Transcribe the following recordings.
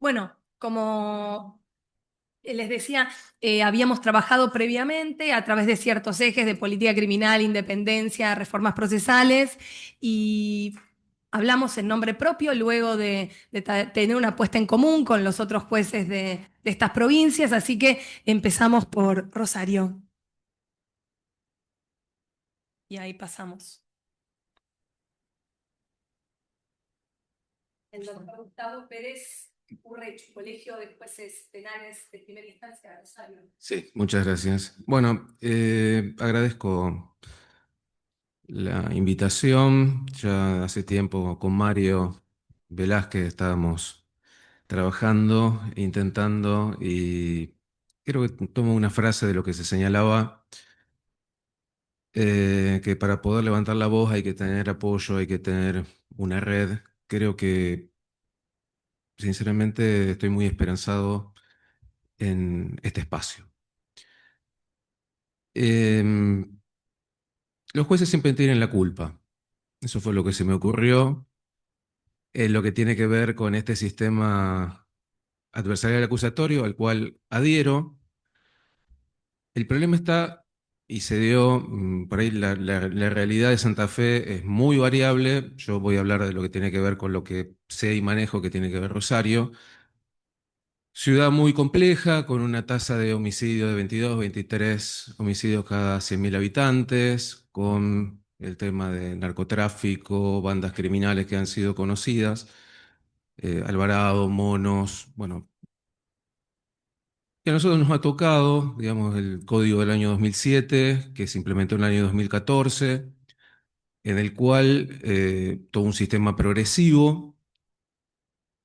Bueno, como les decía, habíamos trabajado previamente a través de ciertos ejes de política criminal, independencia, reformas procesales y hablamos en nombre propio luego de tener una puesta en común con los otros jueces de estas provincias, así que empezamos por Rosario y ahí pasamos. El doctor Gustavo Pérez Urrechu, Colegio de Jueces Penales de Primera Instancia de Rosario. Sí, muchas gracias. Bueno, agradezco la invitación. Ya hace tiempo con Mario Velázquez estábamos trabajando, intentando, y creo que tomo una frase de lo que se señalaba, que para poder levantar la voz hay que tener apoyo, hay que tener una red. Creo que, sinceramente, estoy muy esperanzado en este espacio. Em, los jueces siempre tienen la culpa. Eso fue lo que se me ocurrió en lo que tiene que ver con este sistema adversarial acusatorio al cual adhiero. El problema está, y se dio, por ahí la realidad de Santa Fe es muy variable. Yo voy a hablar de lo que tiene que ver con lo que sé y manejo, que tiene que ver Rosario. Ciudad muy compleja, con una tasa de homicidio de 22, 23 homicidios cada 100.000 habitantes, con el tema de narcotráfico, bandas criminales que han sido conocidas, Alvarado, Monos, bueno, que a nosotros nos ha tocado, digamos, el código del año 2007, que se implementó en el año 2014, en el cual todo un sistema progresivo,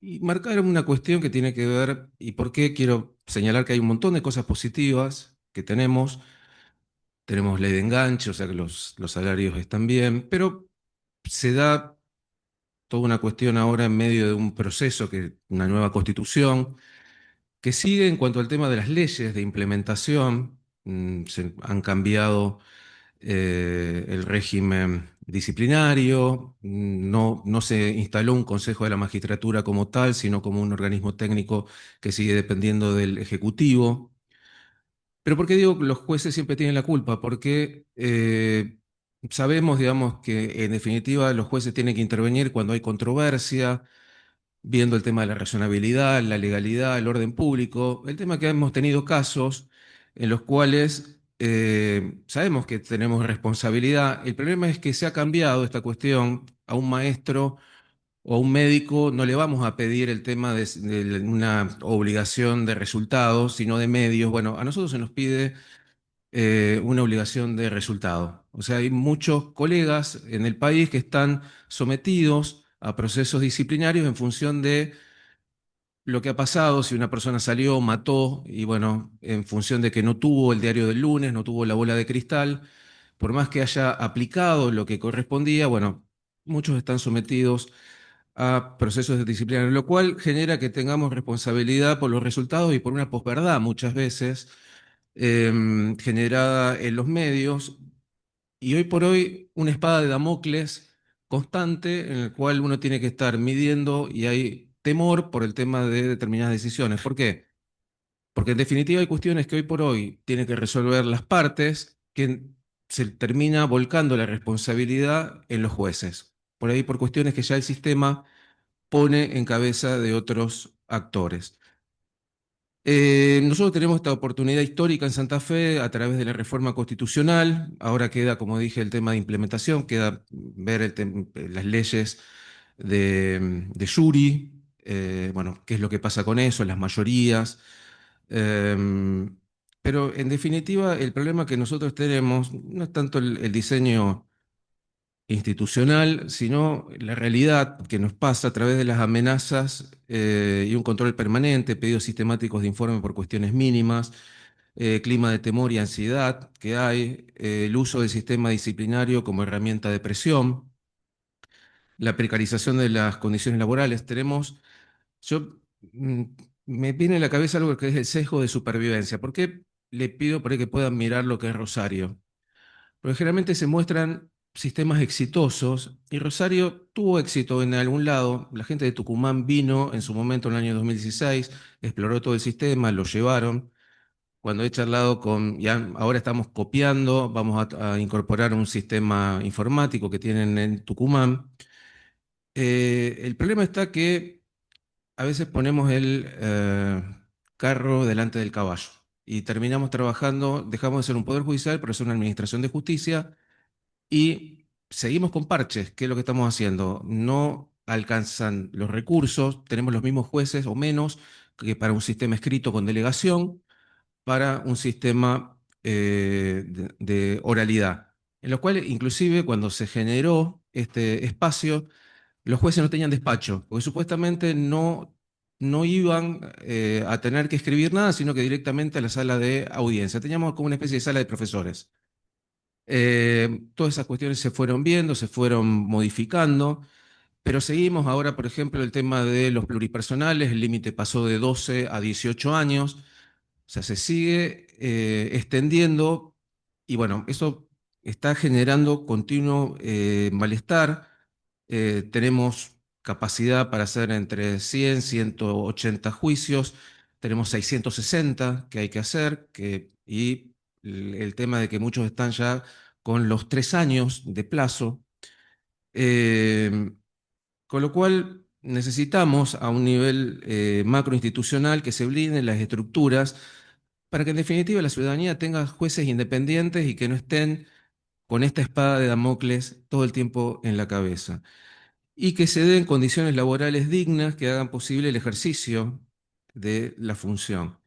y marcar una cuestión que tiene que ver, y por qué quiero señalar que hay un montón de cosas positivas que tenemos. Tenemos ley de enganche, o sea que los salarios están bien, pero se da toda una cuestión ahora en medio de un proceso, que una nueva constitución, que sigue en cuanto al tema de las leyes de implementación. Se han cambiado el régimen disciplinario. No se instaló un Consejo de la Magistratura como tal, sino como un organismo técnico que sigue dependiendo del Ejecutivo. Pero ¿por qué digo que los jueces siempre tienen la culpa? Porque sabemos, digamos, que en definitiva los jueces tienen que intervenir cuando hay controversia, viendo el tema de la razonabilidad, la legalidad, el orden público. El tema que hemos tenido casos en los cuales sabemos que tenemos responsabilidad. El problema es que se ha cambiado esta cuestión. A un maestro o a un médico no le vamos a pedir el tema de una obligación de resultados, sino de medios. Bueno, a nosotros se nos pide una obligación de resultado. O sea, hay muchos colegas en el país que están sometidos a procesos disciplinarios en función de lo que ha pasado, si una persona salió, mató, y bueno, en función de que no tuvo el diario del lunes, no tuvo la bola de cristal, por más que haya aplicado lo que correspondía, bueno, muchos están sometidos a procesos disciplinarios, lo cual genera que tengamos responsabilidad por los resultados y por una posverdad muchas veces, generada en los medios, y hoy por hoy una espada de Damocles constante en el cual uno tiene que estar midiendo, y hay temor por el tema de determinadas decisiones. ¿Por qué? Porque en definitiva hay cuestiones que hoy por hoy tienen que resolver las partes, que se termina volcando la responsabilidad en los jueces. Por ahí, por cuestiones que ya el sistema pone en cabeza de otros actores. Nosotros tenemos esta oportunidad histórica en Santa Fe a través de la reforma constitucional. Ahora queda, como dije, el tema de implementación, queda ver las leyes de jury, bueno, qué es lo que pasa con eso, las mayorías. Em, pero en definitiva, el problema que nosotros tenemos no es tanto el diseño institucional, sino la realidad que nos pasa a través de las amenazas, y un control permanente, pedidos sistemáticos de informe por cuestiones mínimas, clima de temor y ansiedad que hay, el uso del sistema disciplinario como herramienta de presión, la precarización de las condiciones laborales. Yo, mm, me viene a la cabeza algo que es el sesgo de supervivencia. ¿Por qué le pido por ahí que puedan mirar lo que es Rosario? Porque generalmente se muestran sistemas exitosos y Rosario tuvo éxito en algún lado. La gente de Tucumán vino en su momento en el año 2016, exploró todo el sistema, lo llevaron. Cuando he charlado con, ya ahora estamos copiando, vamos a incorporar un sistema informático que tienen en Tucumán. El problema está que a veces ponemos el carro delante del caballo y terminamos trabajando, dejamos de ser un poder judicial para ser una administración de justicia y seguimos con parches. ¿Qué es lo que estamos haciendo? No alcanzan los recursos, tenemos los mismos jueces o menos que para un sistema escrito con delegación, para un sistema de oralidad, en lo cual inclusive cuando se generó este espacio, los jueces no tenían despacho, porque supuestamente no iban a tener que escribir nada, sino que directamente a la sala de audiencia. Teníamos como una especie de sala de profesores. Todas esas cuestiones se fueron viendo, se fueron modificando, pero seguimos ahora, por ejemplo, el tema de los pluripersonales, el límite pasó de 12 a 18 años, o sea, se sigue extendiendo y bueno, eso está generando continuo malestar. Tenemos capacidad para hacer entre 100, 180 juicios, tenemos 660 que hay que hacer, y el tema de que muchos están ya con los 3 años de plazo, eh, con lo cual necesitamos a un nivel macroinstitucional que se blinden las estructuras para que en definitiva la ciudadanía tenga jueces independientes y que no estén con esta espada de Damocles todo el tiempo en la cabeza. Y que se den condiciones laborales dignas que hagan posible el ejercicio de la función.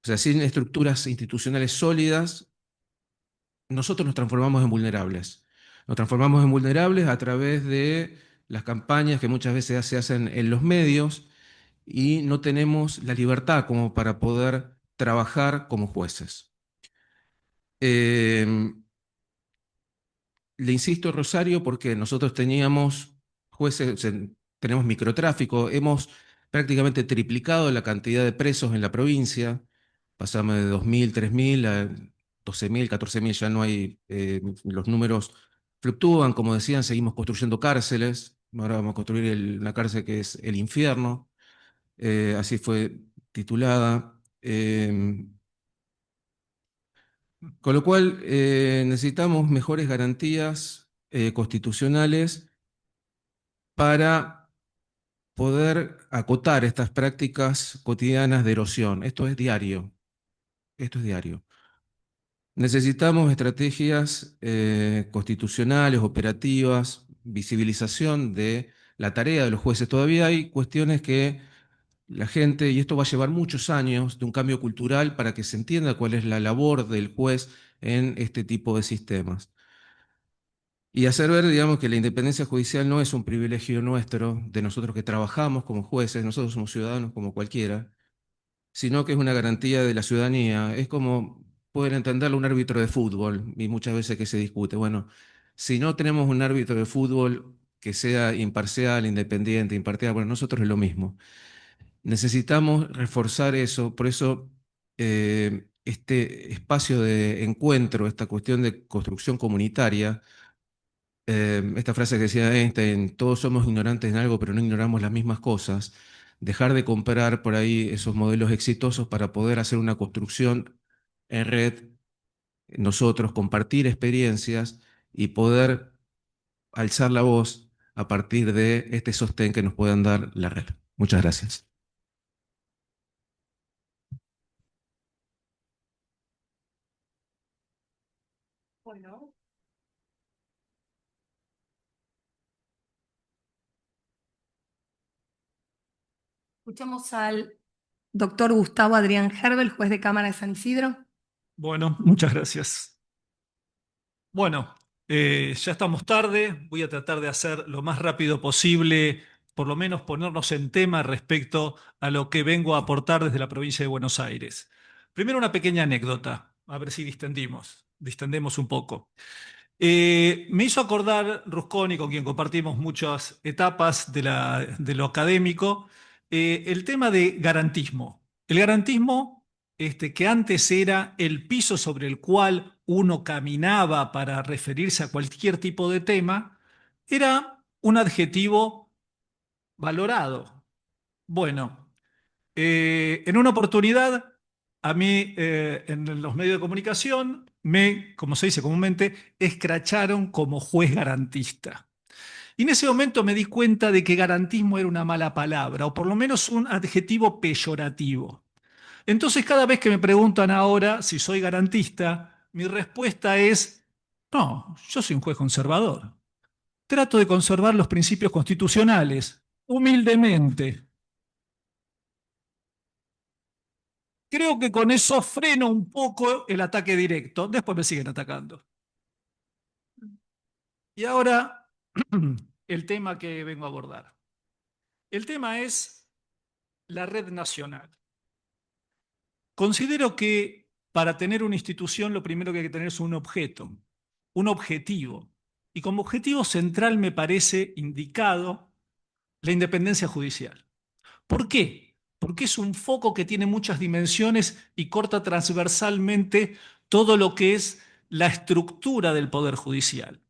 O sea, sin estructuras institucionales sólidas, nosotros nos transformamos en vulnerables. Nos transformamos en vulnerables a través de las campañas que muchas veces se hacen en los medios y no tenemos la libertad como para poder trabajar como jueces. Eh, Le insisto, Rosario, porque nosotros teníamos jueces, o sea, tenemos microtráfico, hemos prácticamente triplicado la cantidad de presos en la provincia, pasamos de 2.000, 3.000 a 12.000, 14.000, ya no hay, los números fluctúan, como decían, seguimos construyendo cárceles, ahora vamos a construir una cárcel que es el infierno, así fue titulada. Con lo cual, necesitamos mejores garantías constitucionales para poder acotar estas prácticas cotidianas de erosión. Esto es diario, esto es diario. Necesitamos estrategias constitucionales, operativas, visibilización de la tarea de los jueces. Todavía hay cuestiones que la gente, y esto va a llevar muchos años de un cambio cultural para que se entienda cuál es la labor del juez en este tipo de sistemas. Y hacer ver, digamos, que la independencia judicial no es un privilegio nuestro, de nosotros que trabajamos como jueces, nosotros somos ciudadanos como cualquiera, sino que es una garantía de la ciudadanía. Es como poder entenderlo un árbitro de fútbol, y muchas veces que se discute. Bueno, si no tenemos un árbitro de fútbol que sea imparcial, independiente, imparcial, bueno, nosotros es lo mismo. Necesitamos reforzar eso, por eso este espacio de encuentro, esta cuestión de construcción comunitaria, esta frase que decía Einstein, todos somos ignorantes en algo, pero no ignoramos las mismas cosas, dejar de comprar por ahí esos modelos exitosos para poder hacer una construcción en red, nosotros compartir experiencias y poder alzar la voz a partir de este sostén que nos puedan dar la red. Muchas gracias. Bueno, escuchamos al doctor Gustavo Adrián Herbel, juez de Cámara de San Isidro. Bueno, muchas gracias. Bueno, ya estamos tarde. Voy a tratar de hacer lo más rápido posible, por lo menos ponernos en tema respecto a lo que vengo a aportar desde la provincia de Buenos Aires. Primero una pequeña anécdota, a ver si distendemos un poco. Me hizo acordar Rusconi, con quien compartimos muchas etapas de lo académico, el tema de garantismo. El garantismo, que antes era el piso sobre el cual uno caminaba para referirse a cualquier tipo de tema, era un adjetivo valorado. Bueno, en una oportunidad, a mí en los medios de comunicación como se dice comúnmente, escracharon como juez garantista. Y en ese momento me di cuenta de que garantismo era una mala palabra, o por lo menos un adjetivo peyorativo. Entonces, cada vez que me preguntan ahora si soy garantista, mi respuesta es, no, yo soy un juez conservador. Trato de conservar los principios constitucionales, humildemente. Creo que con eso freno un poco el ataque directo. Después me siguen atacando. Y ahora, el tema que vengo a abordar. El tema es la red nacional. Considero que para tener una institución lo primero que hay que tener es un objeto, un objetivo. Y como objetivo central me parece indicado la independencia judicial. ¿Por qué? Porque es un foco que tiene muchas dimensiones y corta transversalmente todo lo que es la estructura del Poder Judicial.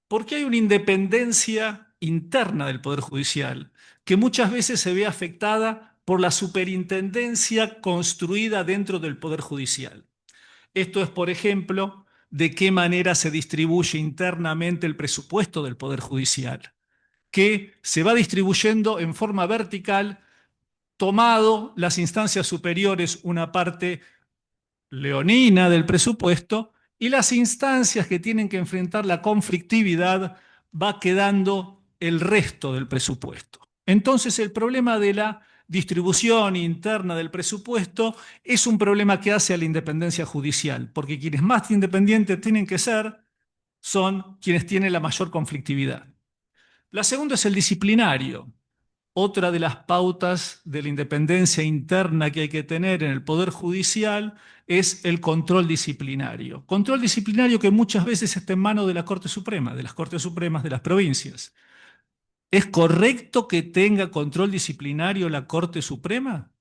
Porque hay una independencia interna del Poder Judicial que muchas veces se ve afectada por la superintendencia construida dentro del Poder Judicial. Esto es, por ejemplo, de qué manera se distribuye internamente el presupuesto del Poder Judicial, que se va distribuyendo en forma vertical, tomado las instancias superiores una parte leonina del presupuesto y las instancias que tienen que enfrentar la conflictividad va quedando el resto del presupuesto. Entonces el problema de la distribución interna del presupuesto es un problema que hace a la independencia judicial, porque quienes más independientes tienen que ser son quienes tienen la mayor conflictividad. La segunda es el disciplinario. Otra de las pautas de la independencia interna que hay que tener en el Poder Judicial es el control disciplinario. Control disciplinario que muchas veces está en manos de la Corte Suprema, de las Cortes Supremas de las provincias. ¿Es correcto que tenga control disciplinario la Corte Suprema?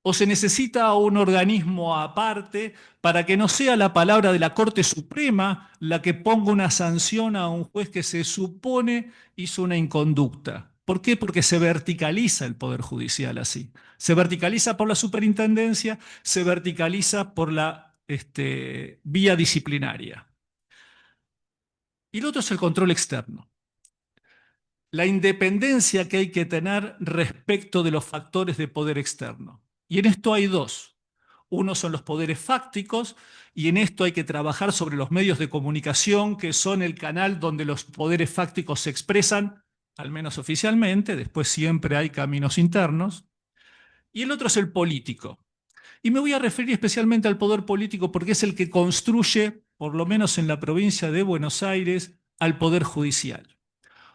¿O se necesita un organismo aparte para que no sea la palabra de la Corte Suprema la que ponga una sanción a un juez que se supone hizo una inconducta? ¿Por qué? Porque se verticaliza el Poder Judicial así. Se verticaliza por la superintendencia, se verticaliza por la vía disciplinaria. Y lo otro es el control externo. La independencia que hay que tener respecto de los factores de poder externo. Y en esto hay dos. Uno son los poderes fácticos, y en esto hay que trabajar sobre los medios de comunicación, que son el canal donde los poderes fácticos se expresan, al menos oficialmente, después siempre hay caminos internos. Y el otro es el político. Y me voy a referir especialmente al poder político porque es el que construye, por lo menos en la provincia de Buenos Aires, al poder judicial.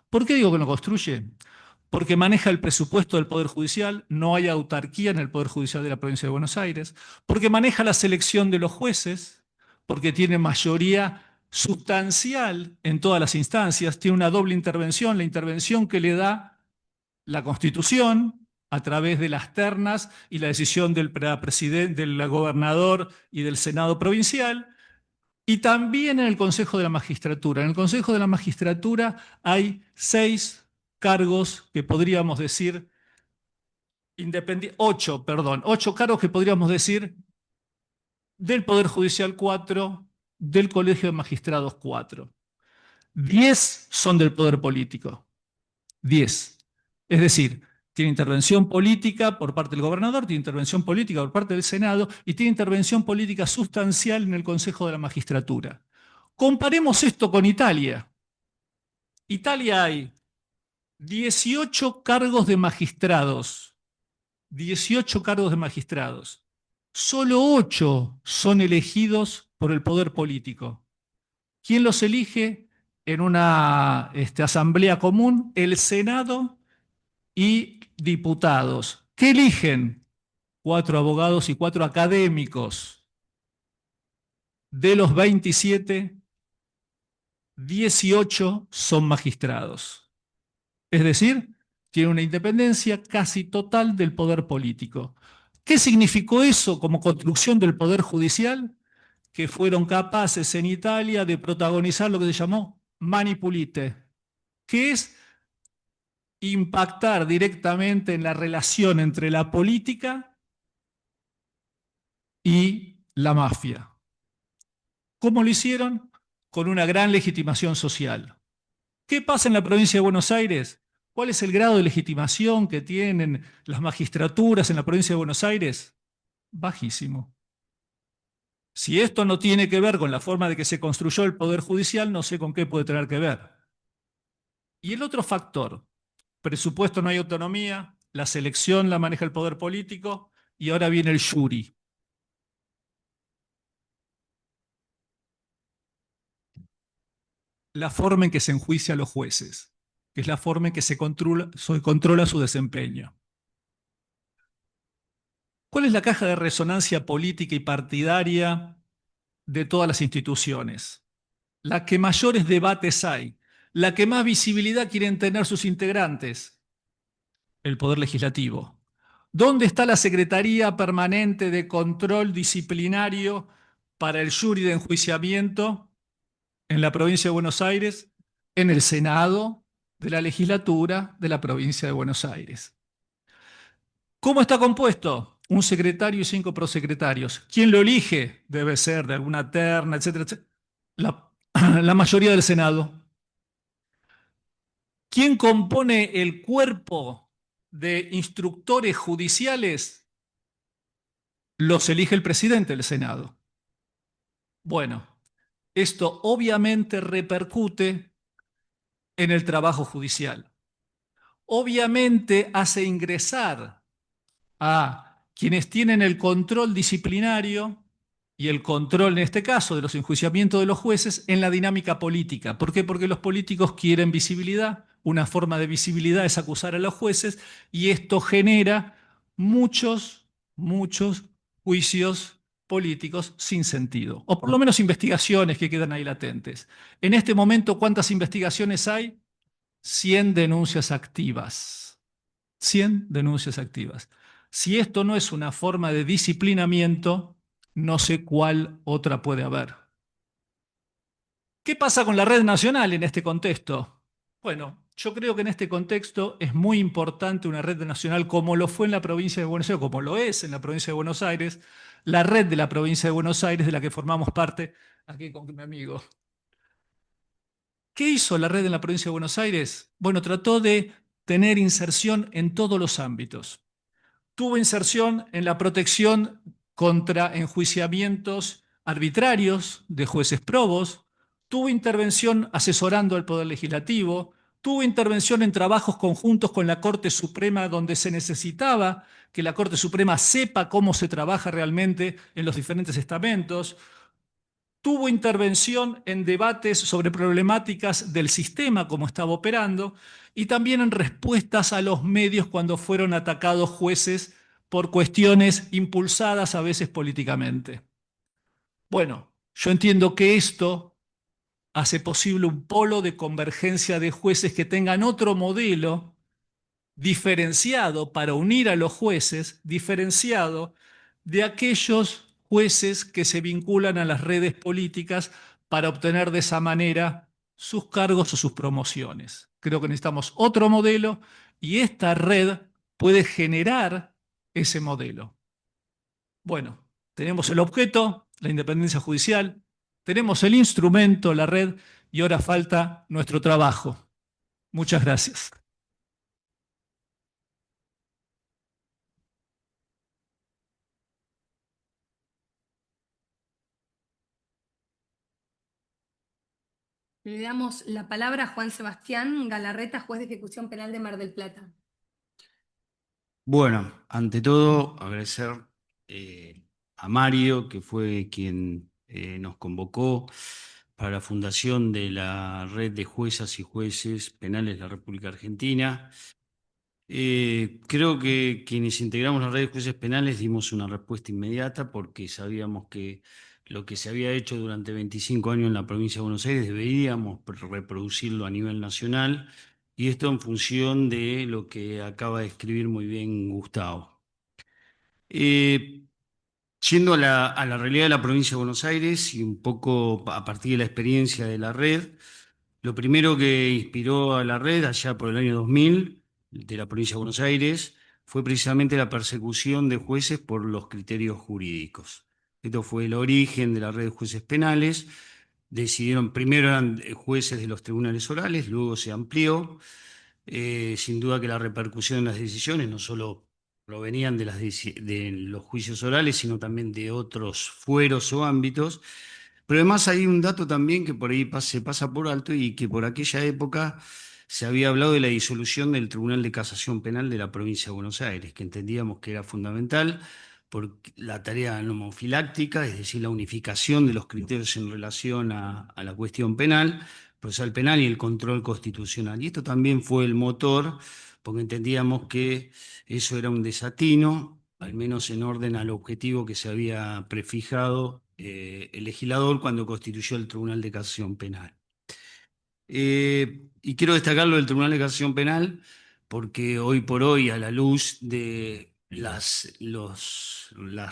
¿Por qué digo que lo construye? Porque maneja el presupuesto del Poder Judicial, no hay autarquía en el Poder Judicial de la provincia de Buenos Aires, porque maneja la selección de los jueces, porque tiene mayoría sustancial en todas las instancias, tiene una doble intervención, la intervención que le da la Constitución a través de las ternas y la decisión del presidente, del gobernador y del Senado provincial, y también en el Consejo de la Magistratura. En el Consejo de la Magistratura hay 6 cargos que podríamos decir, 8 cargos que podríamos decir del Poder Judicial 4, del Colegio de Magistrados 4. 10 son del Poder Político. 10. Es decir, tiene intervención política por parte del gobernador, tiene intervención política por parte del Senado y tiene intervención política sustancial en el Consejo de la Magistratura. Comparemos esto con Italia. Italia hay 18 cargos de magistrados. 18 cargos de magistrados. Solo 8 son elegidos por el poder político. ¿Quién los elige? En una asamblea común, el Senado y diputados. ¿Qué eligen? 4 abogados y 4 académicos. De los 27, 18 son magistrados. Es decir, tiene una independencia casi total del poder político. ¿Qué significó eso como construcción del poder judicial? que fueron capaces en Italia de protagonizar lo que se llamó Manipulite, que es impactar directamente en la relación entre la política y la mafia. ¿Cómo lo hicieron? Con una gran legitimación social. ¿Qué pasa en la provincia de Buenos Aires? ¿Cuál es el grado de legitimación que tienen las magistraturas en la provincia de Buenos Aires? Bajísimo. Si esto no tiene que ver con la forma de que se construyó el Poder Judicial, no sé con qué puede tener que ver. Y el otro factor, presupuesto no hay autonomía, la selección la maneja el poder político y ahora viene el jury. La forma en que se enjuicia a los jueces, que es la forma en que se controla su desempeño. ¿Cuál es la caja de resonancia política y partidaria de todas las instituciones? La que mayores debates hay, la que más visibilidad quieren tener sus integrantes, el Poder Legislativo. ¿Dónde está la Secretaría Permanente de Control Disciplinario para el jury de enjuiciamiento en la provincia de Buenos Aires? En el Senado de la legislatura de la provincia de Buenos Aires. ¿Cómo está compuesto? Un secretario y 5 prosecretarios. ¿Quién lo elige? Debe ser de alguna terna, etcétera, etcétera. La, la mayoría del Senado. ¿Quién compone el cuerpo de instructores judiciales? Los elige el presidente del Senado. Bueno, esto obviamente repercute en el trabajo judicial. Obviamente hace ingresar a quienes tienen el control disciplinario y el control, en este caso, de los enjuiciamientos de los jueces en la dinámica política. ¿Por qué? Porque los políticos quieren visibilidad. Una forma de visibilidad es acusar a los jueces y esto genera muchos juicios políticos sin sentido, o por lo menos investigaciones que quedan ahí latentes. En este momento, ¿cuántas investigaciones hay? 100 denuncias activas. 100 denuncias activas. Si esto no es una forma de disciplinamiento, no sé cuál otra puede haber. ¿Qué pasa con la red nacional en este contexto? Bueno, yo creo que en este contexto es muy importante una red nacional como lo fue en la provincia de Buenos Aires, como lo es en la provincia de Buenos Aires, la red de la provincia de Buenos Aires de la que formamos parte aquí con mi amigo. ¿Qué hizo la red en la provincia de Buenos Aires? Bueno, trató de tener inserción en todos los ámbitos. Tuvo inserción en la protección contra enjuiciamientos arbitrarios de jueces probos, tuvo intervención asesorando al Poder Legislativo, tuvo intervención en trabajos conjuntos con la Corte Suprema donde se necesitaba que la Corte Suprema sepa cómo se trabaja realmente en los diferentes estamentos, tuvo intervención en debates sobre problemáticas del sistema, como estaba operando, y también en respuestas a los medios cuando fueron atacados jueces por cuestiones impulsadas a veces políticamente. Bueno, yo entiendo que esto hace posible un polo de convergencia de jueces que tengan otro modelo diferenciado para unir a los jueces, diferenciado de aquellos jueces que se vinculan a las redes políticas para obtener de esa manera sus cargos o sus promociones. Creo que necesitamos otro modelo y esta red puede generar ese modelo. Bueno, tenemos el objeto, la independencia judicial, tenemos el instrumento, la red, y ahora falta nuestro trabajo. Muchas gracias. Le damos la palabra a Juan Sebastián Galarreta, juez de ejecución penal de Mar del Plata. Bueno, ante todo, agradecer a Mario, que fue quien nos convocó para la fundación de la Red de Juezas y Jueces Penales de la República Argentina. Creo que quienes integramos la Red de Jueces Penales dimos una respuesta inmediata porque sabíamos que lo que se había hecho durante 25 años en la provincia de Buenos Aires deberíamos reproducirlo a nivel nacional. Y esto en función de lo que acaba de escribir muy bien Gustavo. Eh, Yendo a la realidad de la provincia de Buenos Aires y un poco a partir de la experiencia de la red, lo primero que inspiró a la red allá por el año 2000 de la provincia de Buenos Aires fue precisamente la persecución de jueces por los criterios jurídicos. Esto fue el origen de la red de jueces penales. Decidieron, primero eran jueces de los tribunales orales, luego se amplió. Sin duda que la repercusión en las decisiones no solo provenían de de los juicios orales, sino también de otros fueros o ámbitos. Pero además hay un dato también que por ahí se pasa por alto y que por aquella época se había hablado de la disolución del Tribunal de Casación Penal de la provincia de Buenos Aires, que entendíamos que era fundamental por la tarea nomofiláctica, es decir, la unificación de los criterios en relación a la cuestión penal, procesal penal y el control constitucional. Y esto también fue el motor, porque entendíamos que eso era un desatino, al menos en orden al objetivo que se había prefijado el legislador cuando constituyó el Tribunal de Casación Penal. Y quiero destacar lo del Tribunal de Casación Penal porque hoy por hoy, a la luz de las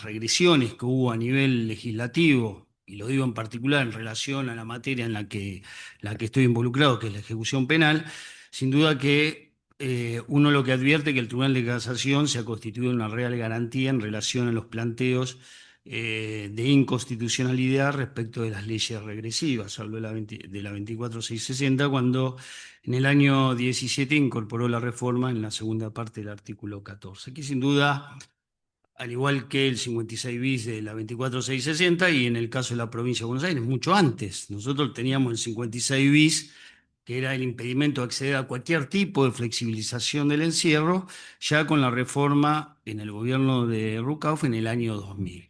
regresiones que hubo a nivel legislativo, y lo digo en particular en relación a la materia en la que estoy involucrado, que es la ejecución penal, sin duda que uno lo que advierte que el Tribunal de Casación se ha constituido una real garantía en relación a los planteos de inconstitucionalidad respecto de las leyes regresivas. Hablo de la 24660, cuando en el año 17 incorporó la reforma en la segunda parte del artículo 14. Aquí sin duda, al igual que el 56 bis de la 24660 y en el caso de la provincia de Buenos Aires, mucho antes. Nosotros teníamos el 56 bis, que era el impedimento de acceder a cualquier tipo de flexibilización del encierro, ya con la reforma en el gobierno de Rucauf en el año 2000.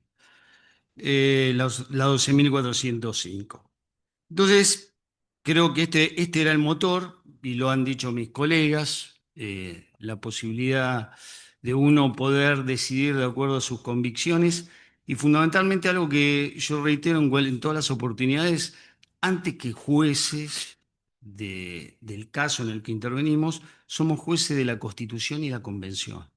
La 12.405. Entonces, creo que este era el motor, y lo han dicho mis colegas, la posibilidad de uno poder decidir de acuerdo a sus convicciones, y fundamentalmente algo que yo reitero en todas las oportunidades, antes que jueces del caso en el que intervenimos, somos jueces de la Constitución y la Convención.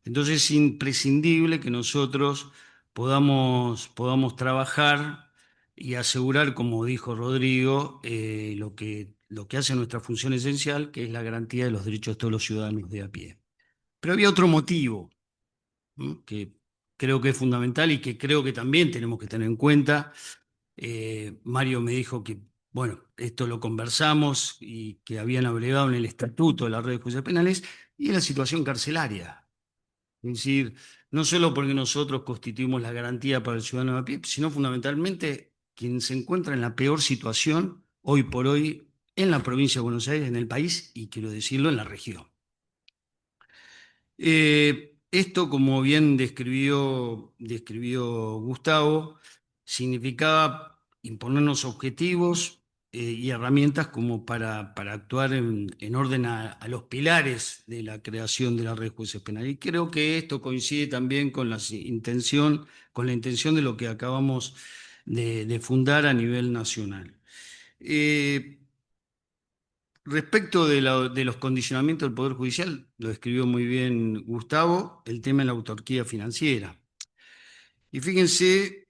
Entonces es imprescindible que nosotros podamos trabajar y asegurar, como dijo Rodrigo, lo que hace nuestra función esencial, que es la garantía de los derechos de todos los ciudadanos de a pie. Pero había otro motivo, ¿no?, que creo que es fundamental y que creo que también tenemos que tener en cuenta. Mario me dijo que, bueno, esto lo conversamos y que habían agregado en el estatuto de la red de jueces penales, y es la situación carcelaria. Es decir, no solo porque nosotros constituimos la garantía para el ciudadano de a pie, sino fundamentalmente quien se encuentra en la peor situación hoy por hoy en la provincia de Buenos Aires, en el país y quiero decirlo, en la región. Esto, como bien describió Gustavo, significaba imponernos objetivos y herramientas como para actuar en orden a los pilares de la creación de la red de jueces penales. Y creo que esto coincide también con la intención de lo que acabamos de fundar a nivel nacional. Respecto de los condicionamientos del Poder Judicial, lo describió muy bien Gustavo, el tema de la autarquía financiera. Y fíjense,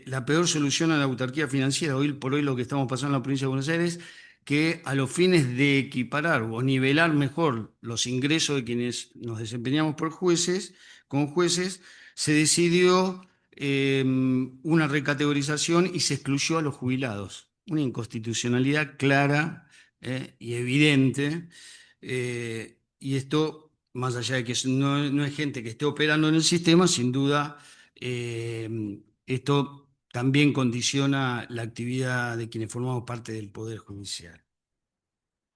la peor solución a la autarquía financiera, hoy por hoy lo que estamos pasando en la provincia de Buenos Aires, que a los fines de equiparar o nivelar mejor los ingresos de quienes nos desempeñamos con jueces, se decidió una recategorización y se excluyó a los jubilados. Una inconstitucionalidad clara y evidente. Y esto, más allá de que no es gente que esté operando en el sistema, sin duda esto también condiciona la actividad de quienes formamos parte del Poder Judicial.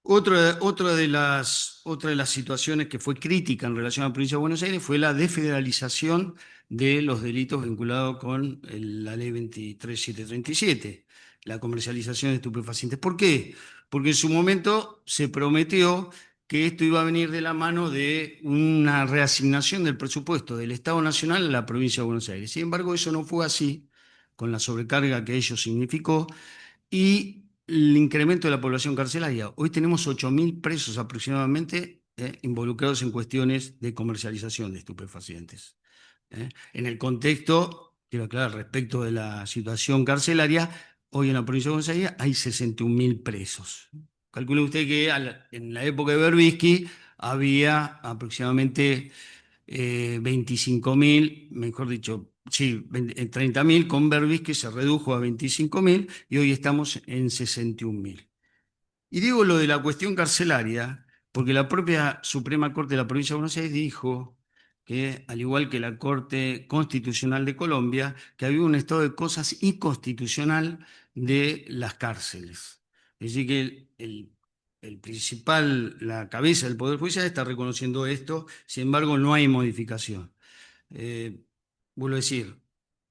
Otra de las situaciones que fue crítica en relación a la provincia de Buenos Aires fue la desfederalización de los delitos vinculados con la ley 23737, la comercialización de estupefacientes. ¿Por qué? Porque en su momento se prometió que esto iba a venir de la mano de una reasignación del presupuesto del Estado Nacional a la provincia de Buenos Aires. Sin embargo, eso no fue así, con la sobrecarga que ello significó, y el incremento de la población carcelaria. Hoy tenemos 8.000 presos aproximadamente involucrados en cuestiones de comercialización de estupefacientes. En el contexto, quiero aclarar, respecto de la situación carcelaria, hoy en la provincia de Buenos Aires hay 61.000 presos. Calcule usted que en la época de Berbisky había aproximadamente 25.000, mejor dicho, sí, 30.000, con Berbisky se redujo a 25.000 y hoy estamos en 61.000. Y digo lo de la cuestión carcelaria porque la propia Suprema Corte de la Provincia de Buenos Aires dijo que, al igual que la Corte Constitucional de Colombia, que había un estado de cosas inconstitucional de las cárceles. Es decir, que el principal, la cabeza del Poder Judicial está reconociendo esto, sin embargo no hay modificación. Vuelvo a decir,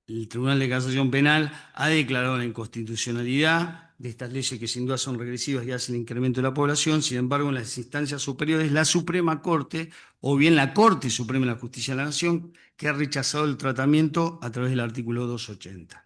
el Tribunal de Casación Penal ha declarado la inconstitucionalidad de estas leyes que sin duda son regresivas y hacen incremento de la población. Sin embargo, en las instancias superiores, la Suprema Corte o bien la Corte Suprema de la Justicia de la Nación, que ha rechazado el tratamiento a través del artículo 280.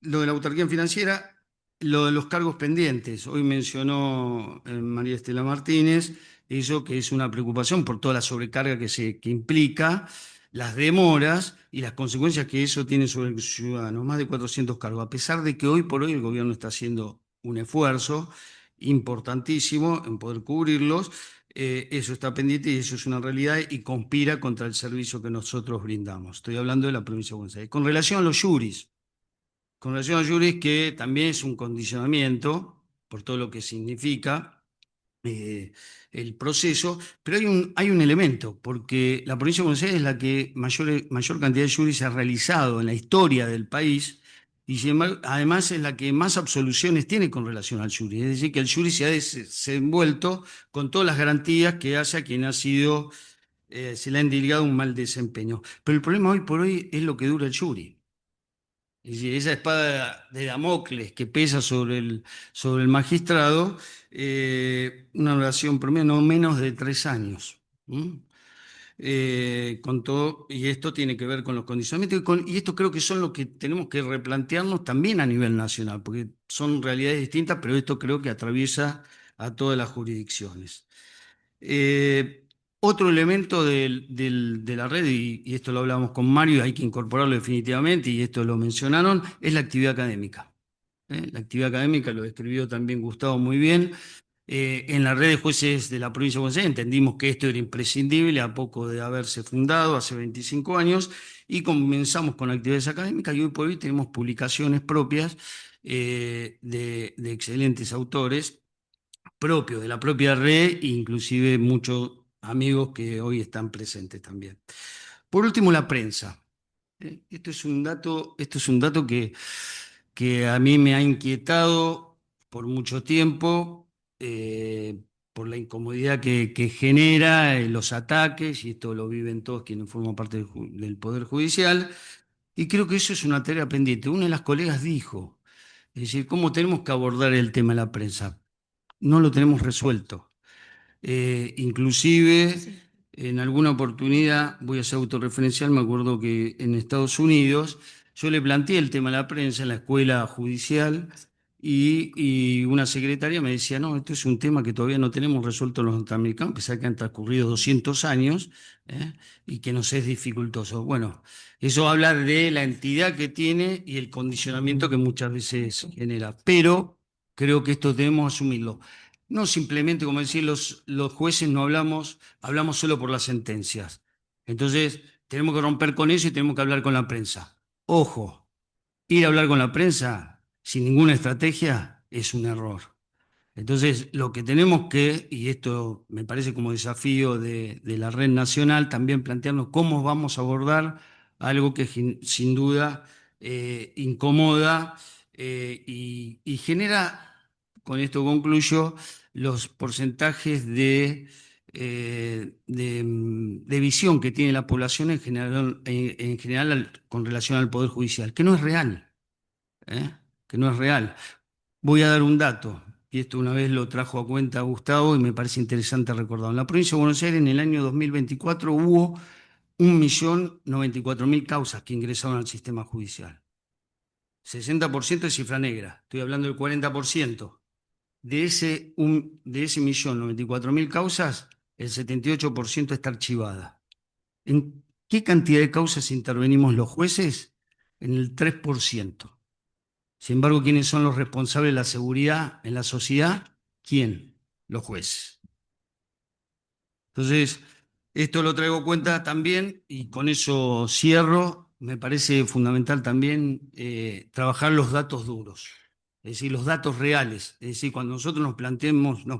Lo de la autarquía financiera, lo de los cargos pendientes. Hoy mencionó María Estela Martínez eso, que es una preocupación por toda la sobrecarga que implica, las demoras y las consecuencias que eso tiene sobre el ciudadano. Más de 400 cargos, a pesar de que hoy por hoy el gobierno está haciendo un esfuerzo importantísimo en poder cubrirlos. Eso está pendiente y eso es una realidad y conspira contra el servicio que nosotros brindamos. Estoy hablando de la provincia de Buenos Aires. Con relación a los juris, con relación a juris, que también es un condicionamiento por todo lo que significa el proceso, pero hay un elemento, porque la provincia de Buenos Aires es la que mayor cantidad de juris ha realizado en la historia del país, y sin embargo, además es la que más absoluciones tiene con relación al jury. Es decir, que el jury se ha desenvuelto con todas las garantías que hace a quien ha sido, se le ha indicado un mal desempeño. Pero el problema hoy por hoy es lo que dura el jury. Es decir, esa espada de Damocles que pesa sobre el magistrado, una duración promedio no menos de 3 años. Con todo, y esto tiene que ver con los condicionamientos, y esto creo que son lo que tenemos que replantearnos también a nivel nacional, porque son realidades distintas, pero esto creo que atraviesa a todas las jurisdicciones. Otro elemento de la red, y esto lo hablamos con Mario, hay que incorporarlo definitivamente, y esto lo mencionaron, es la actividad académica. La actividad académica lo describió también Gustavo muy bien. En la red de jueces de la provincia de Buenos Aires entendimos que esto era imprescindible a poco de haberse fundado hace 25 años y comenzamos con actividades académicas y hoy por hoy tenemos publicaciones propias de excelentes autores propios de la propia red, inclusive muchos amigos que hoy están presentes también. Por último, la prensa. Esto es un dato que a mí me ha inquietado por mucho tiempo, por la incomodidad que genera los ataques, y esto lo viven todos quienes forman parte del Poder Judicial, y creo que eso es una tarea pendiente. Una de las colegas dijo, es decir, ¿cómo tenemos que abordar el tema de la prensa? No lo tenemos resuelto. Inclusive, en alguna oportunidad, voy a ser autorreferencial, me acuerdo que en Estados Unidos yo le planteé el tema de la prensa en la escuela judicial y una secretaria me decía, no, esto es un tema que todavía no tenemos resuelto los norteamericanos, a pesar que han transcurrido 200 años y que nos es dificultoso. Bueno, eso habla de la entidad que tiene y el condicionamiento que muchas veces genera, pero creo que esto debemos asumirlo. No simplemente, como decir, los jueces no hablamos solo por las sentencias. Entonces, tenemos que romper con eso y tenemos que hablar con la prensa. Ojo, ir a hablar con la prensa sin ninguna estrategia es un error. Entonces, lo que tenemos que, y esto me parece como desafío de la red nacional, también plantearnos cómo vamos a abordar algo que sin duda incomoda y genera, con esto concluyo, los porcentajes de visión que tiene la población en general con relación al Poder Judicial, que no es real, que no es real. Voy a dar un dato, y esto una vez lo trajo a cuenta Gustavo y me parece interesante recordarlo. En la provincia de Buenos Aires, en el año 2024, hubo 1.094.000 causas que ingresaron al sistema judicial. 60% de cifra negra, estoy hablando del 40%. De ese 1.094.000 causas, el 78% está archivada. ¿En qué cantidad de causas intervenimos los jueces? En el 3%. Sin embargo, ¿quiénes son los responsables de la seguridad en la sociedad? ¿Quién? Los jueces. Entonces, esto lo traigo a cuenta también y con eso cierro. Me parece fundamental también trabajar los datos duros, es decir, los datos reales. Es decir, cuando nosotros nos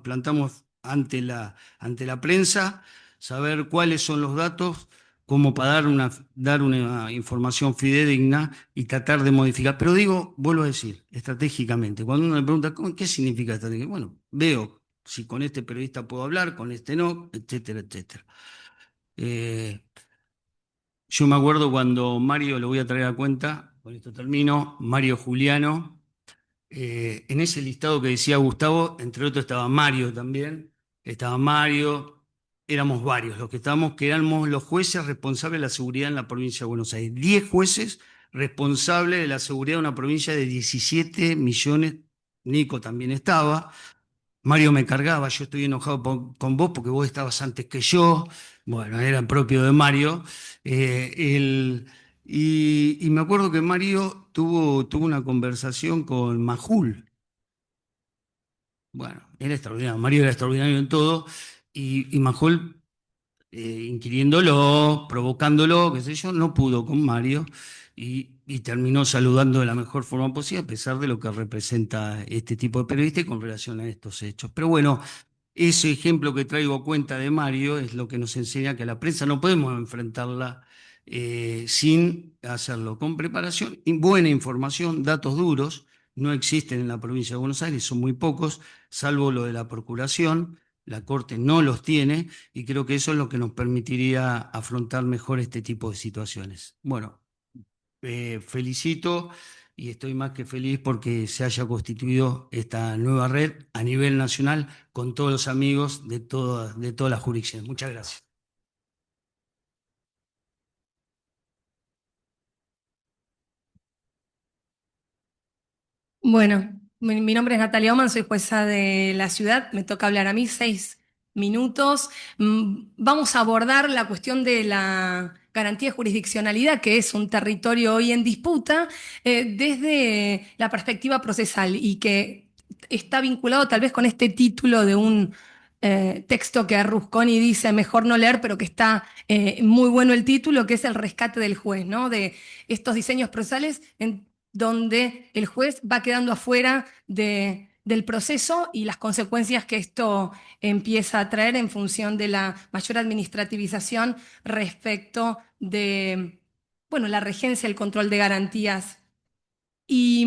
plantamos ante la prensa, saber cuáles son los datos como para dar una información fidedigna y tratar de modificar. Pero digo, vuelvo a decir, estratégicamente, cuando uno le pregunta, ¿qué significa estrategia? Bueno, veo si con este periodista puedo hablar, con este no, etcétera, etcétera. Yo me acuerdo cuando Mario, lo voy a traer a cuenta, con esto termino, Mario Juliano, en ese listado que decía Gustavo, entre otros estaba Mario también, estaba Mario, éramos varios los que estábamos, que éramos los jueces responsables de la seguridad en la provincia de Buenos Aires. 10 jueces responsables de la seguridad de una provincia de 17 millones, Nico también estaba. Mario me cargaba, yo estoy enojado con vos porque vos estabas antes que yo. Bueno, era propio de Mario. Y me acuerdo que Mario tuvo una conversación con Majul. Bueno, era extraordinario. Mario era extraordinario en todo. Y Majul, inquiriéndolo, provocándolo, qué sé yo, no pudo con Mario y terminó saludando de la mejor forma posible, a pesar de lo que representa este tipo de periodista y con relación a estos hechos. Pero bueno, ese ejemplo que traigo a cuenta de Mario es lo que nos enseña que a la prensa no podemos enfrentarla sin hacerlo con preparación y buena información, datos duros. No existen en la provincia de Buenos Aires, son muy pocos, salvo lo de la Procuración. La Corte no los tiene y creo que eso es lo que nos permitiría afrontar mejor este tipo de situaciones. Bueno, felicito y estoy más que feliz porque se haya constituido esta nueva red a nivel nacional con todos los amigos de todas las jurisdicciones. Muchas gracias. Bueno, mi nombre es Natalia Oman, soy jueza de la ciudad. Me toca hablar a mí 6 minutos. Vamos a abordar la cuestión de la garantía de jurisdiccionalidad, que es un territorio hoy en disputa, desde la perspectiva procesal y que está vinculado tal vez con este título de un texto que Rusconi dice mejor no leer, pero que está muy bueno el título, que es el rescate del juez, ¿no? De estos diseños procesales donde el juez va quedando afuera del proceso y las consecuencias que esto empieza a traer en función de la mayor administrativización respecto de, bueno, la regencia, el control de garantías. Y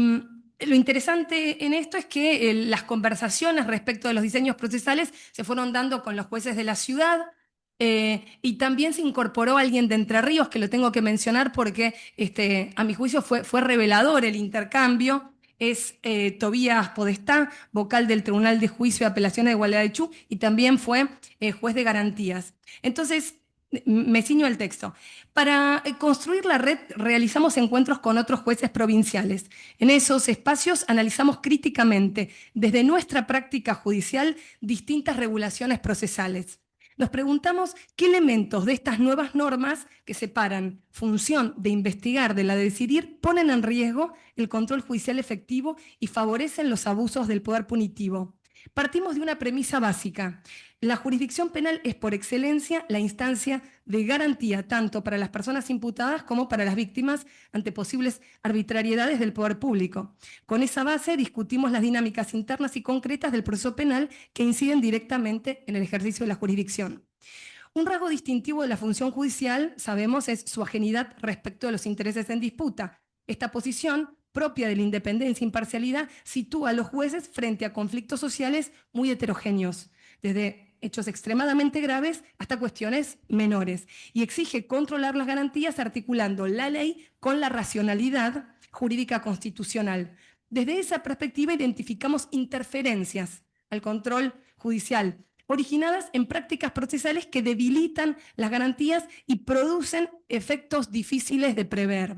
lo interesante en esto es que las conversaciones respecto de los diseños procesales se fueron dando con los jueces de la ciudad. Y también se incorporó alguien de Entre Ríos, que lo tengo que mencionar porque a mi juicio fue revelador el intercambio. Es Tobías Podestá, vocal del Tribunal de Juicio y Apelaciones de Gualeguaychú, y también fue juez de garantías. Entonces, me ciño al texto. Para construir la red realizamos encuentros con otros jueces provinciales. En esos espacios analizamos críticamente, desde nuestra práctica judicial, distintas regulaciones procesales. Nos preguntamos qué elementos de estas nuevas normas que separan función de investigar de la de decidir ponen en riesgo el control judicial efectivo y favorecen los abusos del poder punitivo. Partimos de una premisa básica. La jurisdicción penal es por excelencia la instancia de garantía tanto para las personas imputadas como para las víctimas ante posibles arbitrariedades del poder público. Con esa base discutimos las dinámicas internas y concretas del proceso penal que inciden directamente en el ejercicio de la jurisdicción. Un rasgo distintivo de la función judicial, sabemos, es su ajenidad respecto de los intereses en disputa. Esta posición, propia de la independencia e imparcialidad, sitúa a los jueces frente a conflictos sociales muy heterogéneos, desde hechos extremadamente graves hasta cuestiones menores, y exige controlar las garantías articulando la ley con la racionalidad jurídica constitucional. Desde esa perspectiva identificamos interferencias al control judicial, originadas en prácticas procesales que debilitan las garantías y producen efectos difíciles de prever.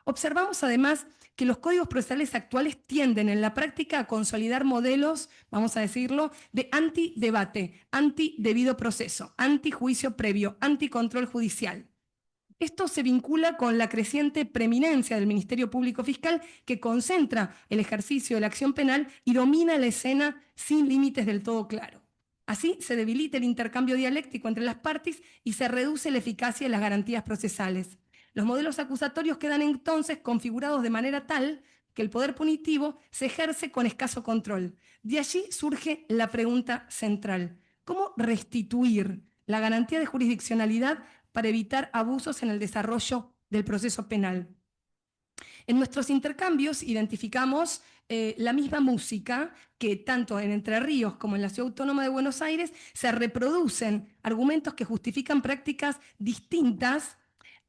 Observamos además que los códigos procesales actuales tienden en la práctica a consolidar modelos, vamos a decirlo, de antidebate, antidebido proceso, antijuicio previo, anticontrol judicial. Esto se vincula con la creciente preeminencia del Ministerio Público Fiscal, que concentra el ejercicio de la acción penal y domina la escena sin límites del todo claro. Así se debilita el intercambio dialéctico entre las partes y se reduce la eficacia de las garantías procesales. Los modelos acusatorios quedan entonces configurados de manera tal que el poder punitivo se ejerce con escaso control. De allí surge la pregunta central: ¿cómo restituir la garantía de jurisdiccionalidad para evitar abusos en el desarrollo del proceso penal? En nuestros intercambios identificamos la misma música que tanto en Entre Ríos como en la Ciudad Autónoma de Buenos Aires se reproducen argumentos que justifican prácticas distintas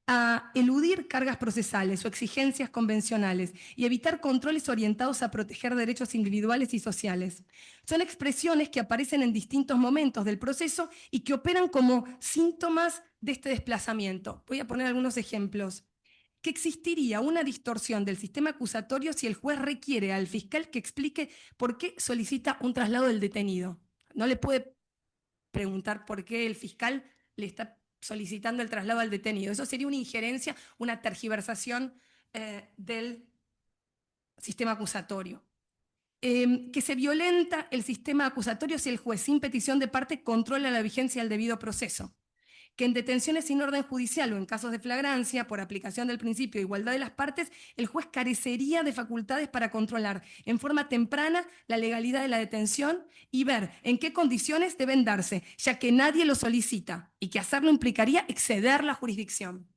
a eludir cargas procesales o exigencias convencionales y evitar controles orientados a proteger derechos individuales y sociales. Son expresiones que aparecen en distintos momentos del proceso y que operan como síntomas de este desplazamiento. Voy a poner algunos ejemplos. Que existiría una distorsión del sistema acusatorio si el juez requiere al fiscal que explique por qué solicita un traslado del detenido. No le puede preguntar por qué el fiscal le está solicitando el traslado al detenido. Eso sería una injerencia, una tergiversación del sistema acusatorio. Que se violenta el sistema acusatorio si el juez, sin petición de parte, controla la vigencia del debido proceso. Que en detenciones sin orden judicial o en casos de flagrancia, por aplicación del principio de igualdad de las partes, el juez carecería de facultades para controlar en forma temprana la legalidad de la detención y ver en qué condiciones deben darse, ya que nadie lo solicita, y que hacerlo implicaría exceder la jurisdicción.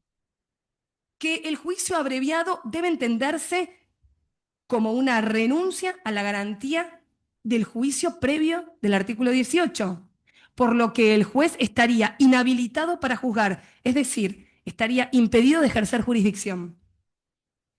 Que el juicio abreviado debe entenderse como una renuncia a la garantía del juicio previo del artículo 18, por lo que el juez estaría inhabilitado para juzgar, es decir, estaría impedido de ejercer jurisdicción.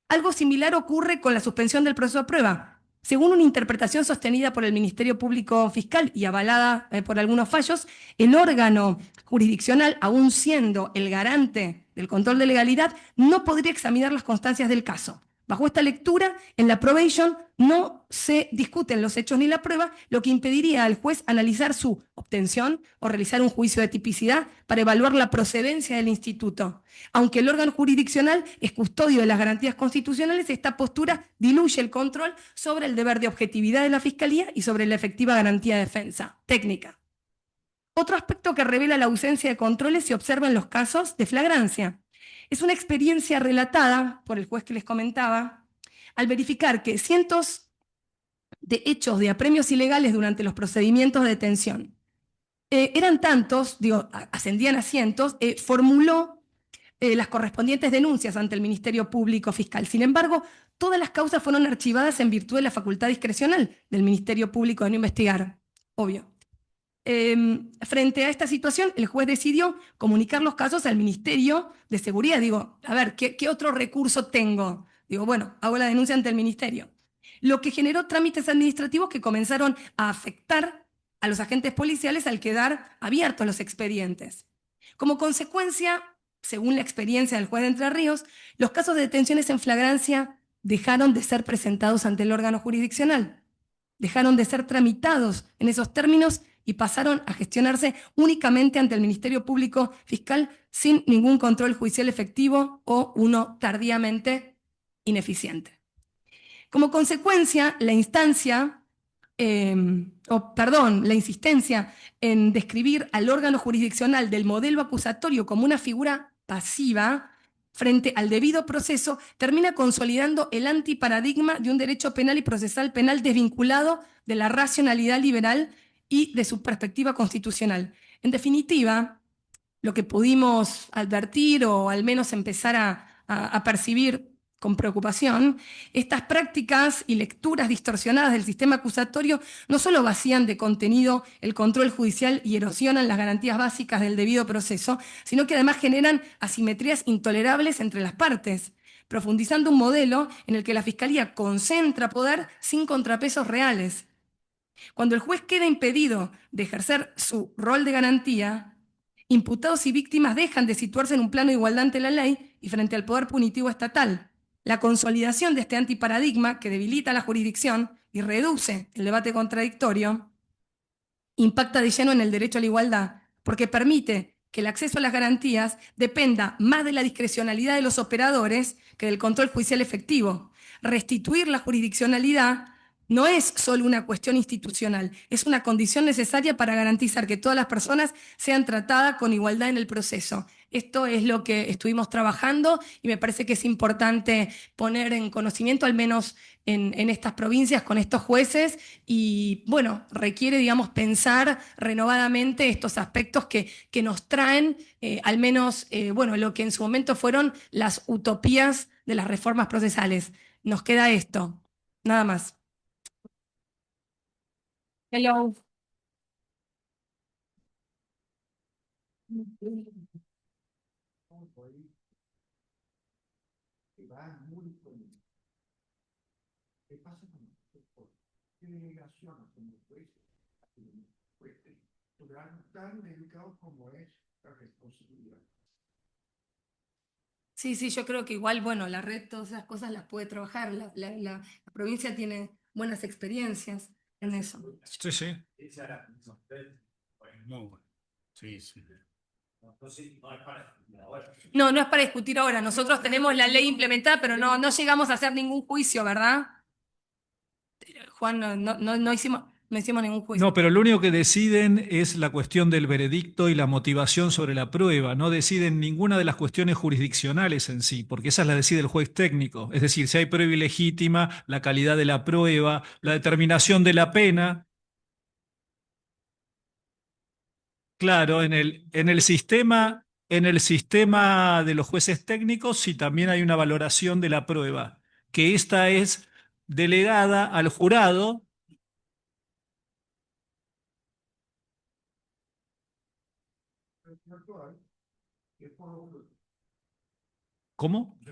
Algo similar ocurre con la suspensión del proceso de prueba. Según una interpretación sostenida por el Ministerio Público Fiscal y avalada por algunos fallos, el órgano jurisdiccional, aun siendo el garante del control de legalidad, no podría examinar las constancias del caso. Bajo esta lectura, en la probation no se discuten los hechos ni la prueba, lo que impediría al juez analizar su obtención o realizar un juicio de tipicidad para evaluar la procedencia del instituto. Aunque el órgano jurisdiccional es custodio de las garantías constitucionales, esta postura diluye el control sobre el deber de objetividad de la Fiscalía y sobre la efectiva garantía de defensa técnica. Otro aspecto que revela la ausencia de controles se observa en los casos de flagrancia. Es una experiencia relatada por el juez que les comentaba, al verificar que cientos de hechos de apremios ilegales durante los procedimientos de detención eran tantos, ascendían a cientos, formuló las correspondientes denuncias ante el Ministerio Público Fiscal. Sin embargo, todas las causas fueron archivadas en virtud de la facultad discrecional del Ministerio Público de no investigar, obvio. Frente a esta situación, el juez decidió comunicar los casos al Ministerio de Seguridad. Digo, a ver, ¿qué otro recurso tengo? Digo, bueno, hago la denuncia ante el Ministerio. Lo que generó trámites administrativos que comenzaron a afectar a los agentes policiales al quedar abiertos los expedientes. Como consecuencia, según la experiencia del juez de Entre Ríos, los casos de detenciones en flagrancia dejaron de ser presentados ante el órgano jurisdiccional, dejaron de ser tramitados en esos términos y pasaron a gestionarse únicamente ante el Ministerio Público Fiscal sin ningún control judicial efectivo o uno tardíamente ineficiente. Como consecuencia, la insistencia en describir al órgano jurisdiccional del modelo acusatorio como una figura pasiva frente al debido proceso termina consolidando el antiparadigma de un derecho penal y procesal penal desvinculado de la racionalidad liberal y de su perspectiva constitucional. En definitiva, lo que pudimos advertir o al menos empezar a percibir con preocupación, estas prácticas y lecturas distorsionadas del sistema acusatorio no solo vacían de contenido el control judicial y erosionan las garantías básicas del debido proceso, sino que además generan asimetrías intolerables entre las partes, profundizando un modelo en el que la Fiscalía concentra poder sin contrapesos reales. Cuando el juez queda impedido de ejercer su rol de garantía, imputados y víctimas dejan de situarse en un plano de igualdad ante la ley y frente al poder punitivo estatal. La consolidación de este antiparadigma que debilita la jurisdicción y reduce el debate contradictorio impacta de lleno en el derecho a la igualdad, porque permite que el acceso a las garantías dependa más de la discrecionalidad de los operadores que del control judicial efectivo. Restituir la jurisdiccionalidad no es solo una cuestión institucional, es una condición necesaria para garantizar que todas las personas sean tratadas con igualdad en el proceso. Esto es lo que estuvimos trabajando y me parece que es importante poner en conocimiento, al menos en estas provincias, con estos jueces, y bueno, requiere, digamos, pensar renovadamente estos aspectos que nos traen, al menos, bueno, lo que en su momento fueron las utopías de las reformas procesales. Nos queda esto, nada más. Hello. ¿Qué pasa con nosotros? ¿Qué delegación como jueces podrán tan delicados como es la responsabilidad? Sí, sí, yo creo que igual, bueno, la red todas esas cosas las puede trabajar. La provincia tiene buenas experiencias en eso. Sí, sí. Muy bueno. Sí, sí. No, no es para discutir ahora. Nosotros tenemos la ley implementada, pero no llegamos a hacer ningún juicio, ¿verdad? Juan, no hicimos ningún juicio. No, pero lo único que deciden es la cuestión del veredicto y la motivación sobre la prueba. No deciden ninguna de las cuestiones jurisdiccionales en sí, porque esas las decide el juez técnico. Es decir, si hay prueba ilegítima, la calidad de la prueba, la determinación de la pena. Claro, en el sistema de los jueces técnicos sí también hay una valoración de la prueba, que esta es delegada al jurado. ¿Cómo? Que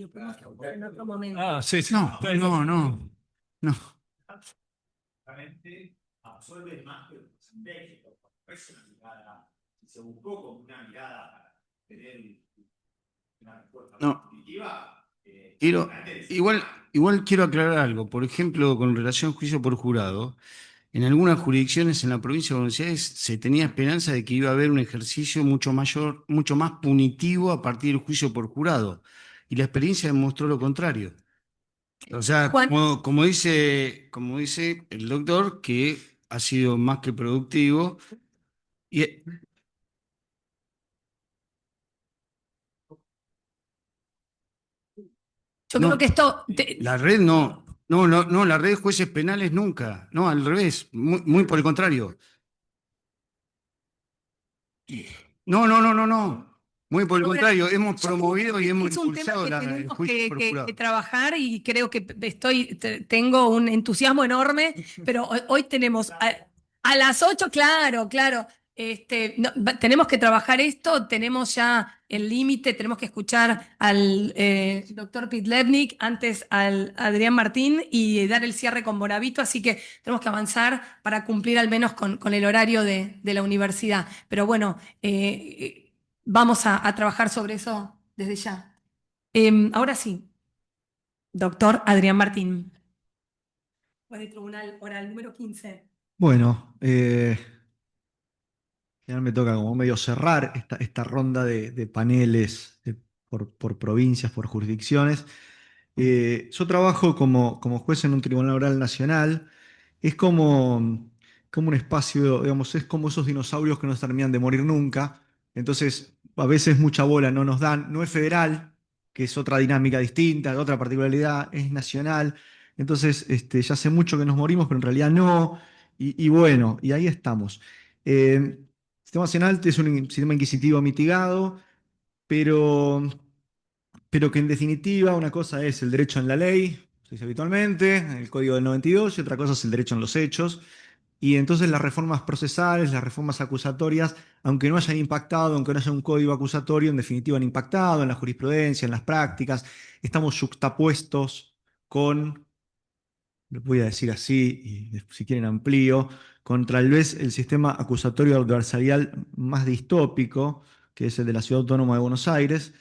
lo podemos trabajar en otro momento. Ah, sí, sí. No. Absorbe más que los técnicos, es una mirada, se buscó como una mirada para tener una respuesta positiva. Igual quiero aclarar algo. Por ejemplo, con relación a juicio por jurado, en algunas jurisdicciones en la provincia de Buenos Aires se tenía esperanza de que iba a haber un ejercicio mucho mayor, mucho más punitivo a partir del juicio por jurado. Y la experiencia demostró lo contrario. O sea, Juan. como dice el doctor, que ha sido más que productivo. Y, Yo no, creo que esto... la red no, la red de jueces penales nunca. No, al revés, muy por el contrario. No. Muy por el contrario, hemos promovido y hemos es un tema impulsado que el tenemos juicio por jurado. que trabajar, y creo que tengo un entusiasmo enorme, pero hoy tenemos a las 8, claro. Tenemos que trabajar esto, tenemos ya el límite, tenemos que escuchar al doctor Pitlevnik, antes al Adrián Martín, y dar el cierre con Boravito, así que tenemos que avanzar para cumplir al menos con el horario de la universidad. Pero bueno, vamos a trabajar sobre eso desde ya. Ahora sí, doctor Adrián Martín. Juez de Tribunal Oral número 15. Bueno, ya me toca como medio cerrar esta ronda de paneles por provincias, por jurisdicciones. Yo trabajo como juez en un tribunal oral nacional. Es como un espacio, digamos, es como esos dinosaurios que no se terminan de morir nunca. Entonces, a veces mucha bola no nos dan. No es federal, que es otra dinámica distinta, otra particularidad, es nacional. Entonces, ya hace mucho que nos morimos, pero en realidad no. Y bueno, y ahí estamos. El sistema nacional es un sistema inquisitivo mitigado, pero que en definitiva una cosa es el derecho en la ley, se dice habitualmente, en el Código del 92, y otra cosa es el derecho en los hechos. Y entonces las reformas procesales, las reformas acusatorias, aunque no hayan impactado, aunque no haya un código acusatorio, en definitiva han impactado en la jurisprudencia, en las prácticas. Estamos yuxtapuestos con, lo voy a decir así, y si quieren amplío, con tal vez el sistema acusatorio adversarial más distópico, que es el de la Ciudad Autónoma de Buenos Aires,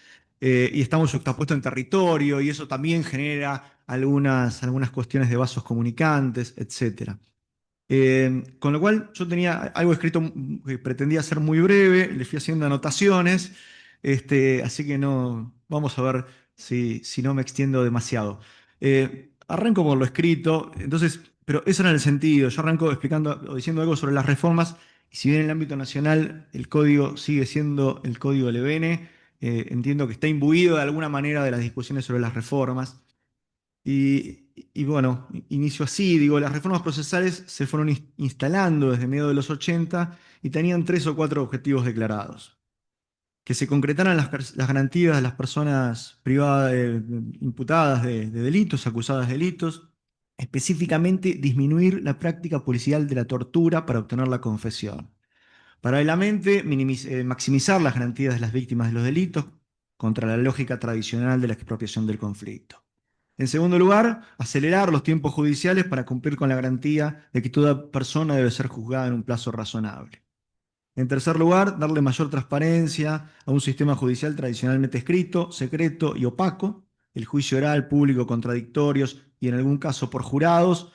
y estamos juxtapuestos en territorio, y eso también genera algunas cuestiones de vasos comunicantes, etcétera. Con lo cual yo tenía algo escrito que pretendía ser muy breve, le fui haciendo anotaciones, así que no, vamos a ver si no me extiendo demasiado. Arranco por lo escrito, entonces, pero eso era el sentido. Yo arranco explicando o diciendo algo sobre las reformas, y si bien en el ámbito nacional el código sigue siendo el código Levene, entiendo que está imbuido de alguna manera de las discusiones sobre las reformas. Y bueno, inicio así, digo, las reformas procesales se fueron instalando desde medio de los 80 y tenían 3 o 4 objetivos declarados. Que se concretaran las garantías de las personas privadas, imputadas de delitos, acusadas de delitos, específicamente disminuir la práctica policial de la tortura para obtener la confesión. Paralelamente, maximizar las garantías de las víctimas de los delitos contra la lógica tradicional de la expropiación del conflicto. En segundo lugar, acelerar los tiempos judiciales para cumplir con la garantía de que toda persona debe ser juzgada en un plazo razonable. En tercer lugar, darle mayor transparencia a un sistema judicial tradicionalmente escrito, secreto y opaco. El juicio oral, público, contradictorios y en algún caso por jurados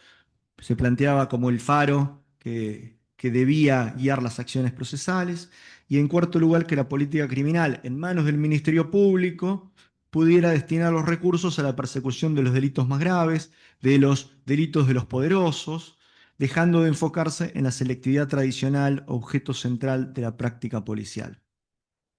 se planteaba como el faro que debía guiar las acciones procesales. Y en cuarto lugar, que la política criminal en manos del Ministerio Público pudiera destinar los recursos a la persecución de los delitos más graves, de los delitos de los poderosos, dejando de enfocarse en la selectividad tradicional, objeto central de la práctica policial.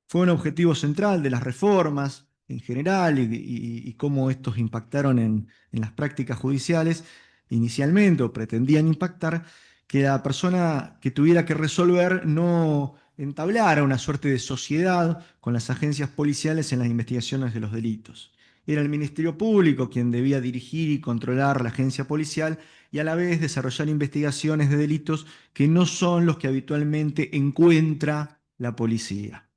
Fue un objetivo central de las reformas en general y cómo estos impactaron en las prácticas judiciales inicialmente o pretendían impactar, que la persona que tuviera que resolver no entablara una suerte de sociedad con las agencias policiales en las investigaciones de los delitos. Era el Ministerio Público quien debía dirigir y controlar la agencia policial y a la vez desarrollar investigaciones de delitos que no son los que habitualmente encuentra la policía.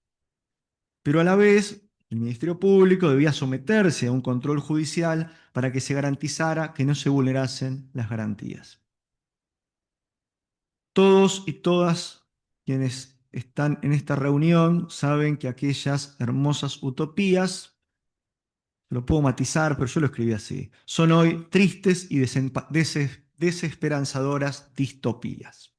Pero a la vez, el Ministerio Público debía someterse a un control judicial para que se garantizara que no se vulnerasen las garantías. Todos y todas quienes están en esta reunión saben que aquellas hermosas utopías, lo puedo matizar, pero yo lo escribí así, son hoy tristes y desesperanzadoras distopías.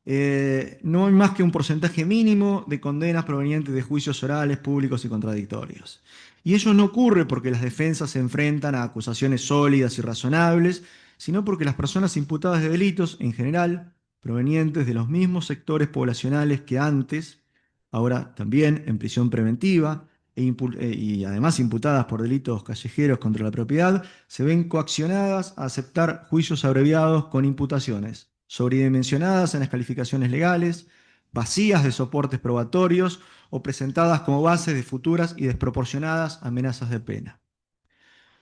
No hay más que un porcentaje mínimo de condenas provenientes de juicios orales, públicos y contradictorios. Y ello no ocurre porque las defensas se enfrentan a acusaciones sólidas y razonables, sino porque las personas imputadas de delitos, en general, provenientes de los mismos sectores poblacionales que antes, ahora también en prisión preventiva, y además imputadas por delitos callejeros contra la propiedad, se ven coaccionadas a aceptar juicios abreviados con imputaciones sobredimensionadas en las calificaciones legales, vacías de soportes probatorios o presentadas como bases de futuras y desproporcionadas amenazas de pena.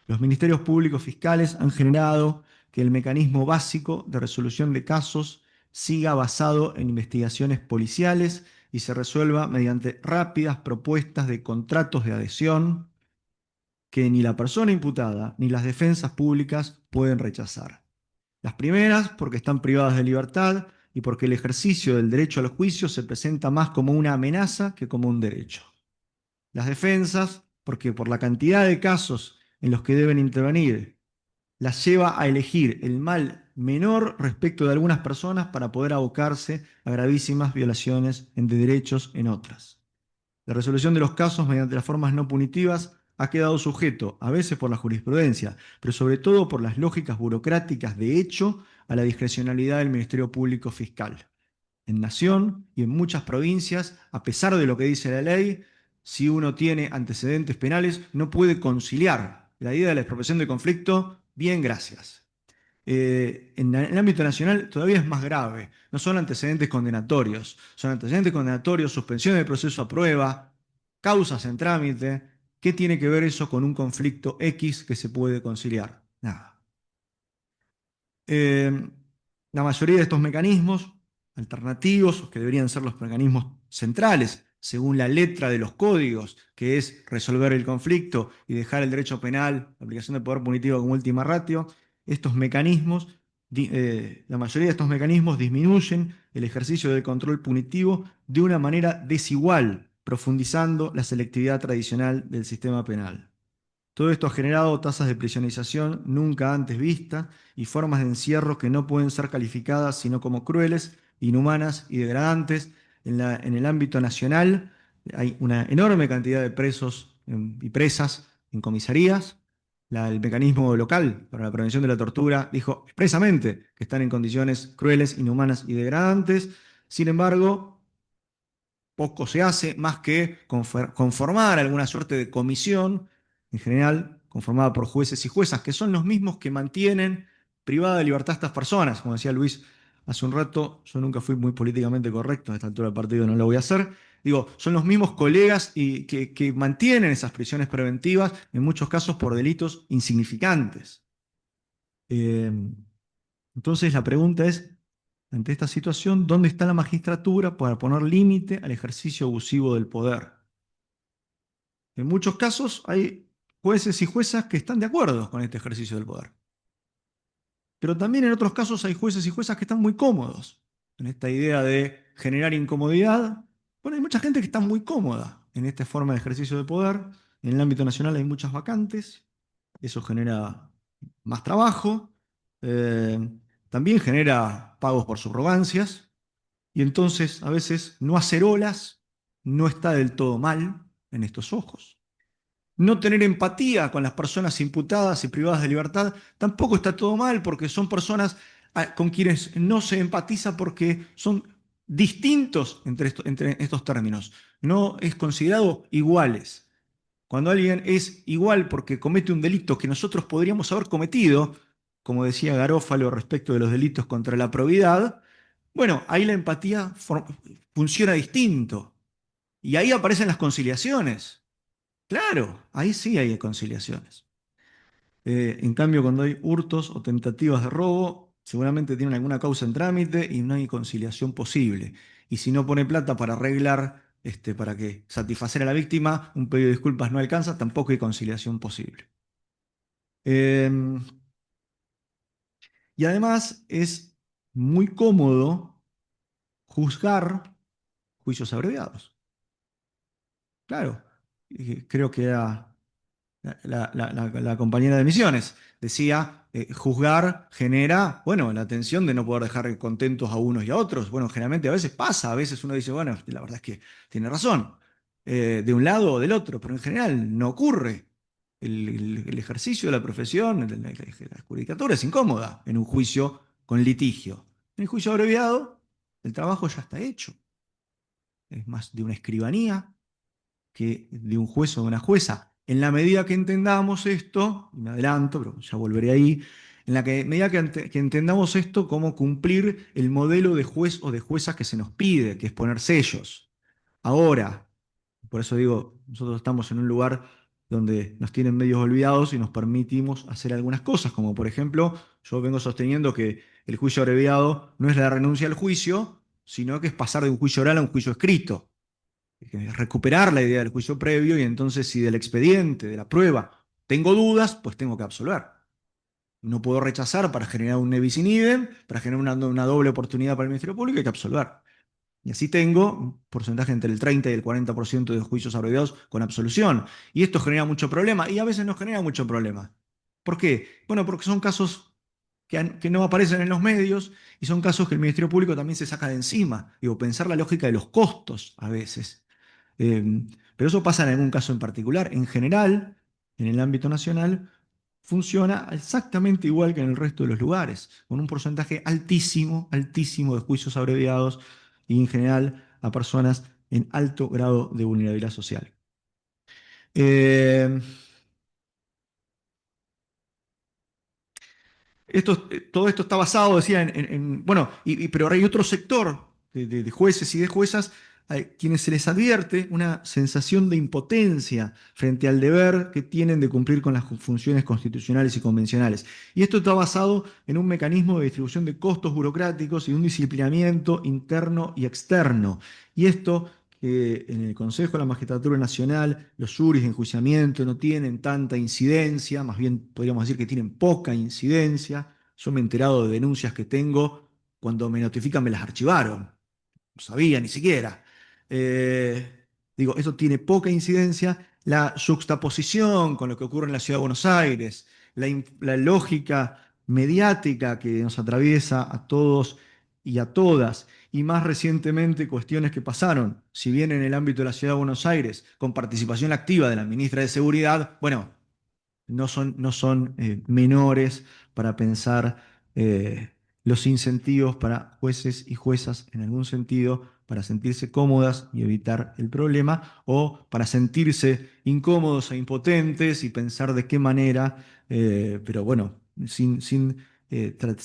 Los ministerios públicos fiscales han generado que el mecanismo básico de resolución de casos siga basado en investigaciones policiales y se resuelva mediante rápidas propuestas de contratos de adhesión que ni la persona imputada ni las defensas públicas pueden rechazar. Las primeras porque están privadas de libertad y porque el ejercicio del derecho al juicio se presenta más como una amenaza que como un derecho. Las defensas porque por la cantidad de casos en los que deben intervenir las lleva a elegir el mal menor respecto de algunas personas para poder abocarse a gravísimas violaciones de derechos en otras. La resolución de los casos mediante las formas no punitivas ha quedado sujeto, a veces por la jurisprudencia, pero sobre todo por las lógicas burocráticas de hecho, a la discrecionalidad del Ministerio Público Fiscal. En Nación y en muchas provincias, a pesar de lo que dice la ley, si uno tiene antecedentes penales, no puede conciliar la idea de la expropiación de conflicto, bien, gracias. En el ámbito nacional todavía es más grave. No son antecedentes condenatorios, son antecedentes condenatorios, suspensión del proceso a prueba, causas en trámite. ¿Qué tiene que ver eso con un conflicto X que se puede conciliar? Nada. La mayoría de estos mecanismos alternativos, que deberían ser los mecanismos centrales, según la letra de los códigos, que es resolver el conflicto y dejar el derecho penal, la aplicación del poder punitivo como última ratio, estos mecanismos, la mayoría de estos mecanismos disminuyen el ejercicio del control punitivo de una manera desigual profundizando la selectividad tradicional del sistema penal. Todo esto ha generado tasas de prisionización nunca antes vistas y formas de encierro que no pueden ser calificadas sino como crueles, inhumanas y degradantes. En el ámbito nacional hay una enorme cantidad de presos y presas en comisarías. El mecanismo local para la prevención de la tortura dijo expresamente que están en condiciones crueles, inhumanas y degradantes. Sin embargo, poco se hace más que conformar alguna suerte de comisión, en general conformada por jueces y juezas, que son los mismos que mantienen privada de libertad a estas personas. Como decía Luis hace un rato, yo nunca fui muy políticamente correcto, a esta altura del partido no lo voy a hacer. Digo, son los mismos colegas que mantienen esas prisiones preventivas, en muchos casos por delitos insignificantes. Eh, entonces la pregunta es, ante esta situación, ¿dónde está la magistratura para poner límite al ejercicio abusivo del poder? En muchos casos hay jueces y juezas que están de acuerdo con este ejercicio del poder. Pero también en otros casos hay jueces y juezas que están muy cómodos en esta idea de generar incomodidad. Bueno, hay mucha gente que está muy cómoda en esta forma de ejercicio de poder. En el ámbito nacional hay muchas vacantes. Eso genera más trabajo. eh, También genera pagos por subrogancias. Y entonces, a veces, no hacer olas no está del todo mal en estos ojos. No tener empatía con las personas imputadas y privadas de libertad tampoco está todo mal, porque son personas con quienes no se empatiza porque son distintos entre estos términos. No es considerado iguales. Cuando alguien es igual porque comete un delito que nosotros podríamos haber cometido, como decía Garófalo respecto de los delitos contra la probidad, bueno, ahí la empatía funciona distinto. Y ahí aparecen las conciliaciones. Claro, ahí sí hay conciliaciones. En cambio, cuando hay hurtos o tentativas de robo, seguramente tienen alguna causa en trámite y no hay conciliación posible. Y si no pone plata para arreglar, para que satisfacer a la víctima, un pedido de disculpas no alcanza, tampoco hay conciliación posible. Eh, y además es muy cómodo juzgar juicios abreviados. Claro, creo que era la compañera de Misiones. Decía, juzgar genera, bueno, la tensión de no poder dejar contentos a unos y a otros. Bueno, generalmente a veces pasa, a veces uno dice, bueno, la verdad es que tiene razón, de un lado o del otro, pero en general no ocurre. El ejercicio de la profesión, la judicatura es incómoda en un juicio con litigio. En el juicio abreviado, el trabajo ya está hecho. Es más de una escribanía que de un juez o de una jueza. En la medida que entendamos esto, y me adelanto, pero ya volveré ahí, en la medida que entendamos esto, cómo cumplir el modelo de juez o de jueza que se nos pide, que es poner sellos. Ahora, por eso digo, nosotros estamos en un lugar donde nos tienen medios olvidados y nos permitimos hacer algunas cosas, como por ejemplo, yo vengo sosteniendo que el juicio abreviado no es la renuncia al juicio, sino que es pasar de un juicio oral a un juicio escrito, recuperar la idea del juicio previo y entonces si del expediente, de la prueba, tengo dudas, pues tengo que absolver. No puedo rechazar para generar un ne bis in idem, para generar una doble oportunidad para el Ministerio Público, hay que absolver. Y así tengo un porcentaje entre el 30 y el 40% de juicios abreviados con absolución. Y esto genera mucho problema y a veces no genera mucho problema. ¿Por qué? Bueno, porque son casos que no aparecen en los medios y son casos que el Ministerio Público también se saca de encima. Digo, pensar la lógica de los costos a veces. Pero eso pasa en algún caso en particular. En general, en el ámbito nacional, funciona exactamente igual que en el resto de los lugares, con un porcentaje altísimo, altísimo de juicios abreviados y en general a personas en alto grado de vulnerabilidad social. Eh, Todo esto está basado, decía, bueno, pero hay otro sector de jueces y de juezas a quienes se les advierte una sensación de impotencia frente al deber que tienen de cumplir con las funciones constitucionales y convencionales. Y esto está basado en un mecanismo de distribución de costos burocráticos y un disciplinamiento interno y externo. Y esto que en el Consejo de la Magistratura Nacional los juris de enjuiciamiento no tienen tanta incidencia, más bien podríamos decir que tienen poca incidencia. Yo me he enterado de denuncias que tengo, cuando me notifican me las archivaron, no sabía ni siquiera. Digo, eso tiene poca incidencia. La juxtaposición con lo que ocurre en la Ciudad de Buenos Aires, la lógica mediática que nos atraviesa a todos y a todas, y más recientemente cuestiones que pasaron, si bien en el ámbito de la Ciudad de Buenos Aires, con participación activa de la ministra de Seguridad, bueno, no son menores para pensar los incentivos para jueces y juezas en algún sentido para sentirse cómodas y evitar el problema, o para sentirse incómodos e impotentes y pensar de qué manera, pero bueno, sin dejar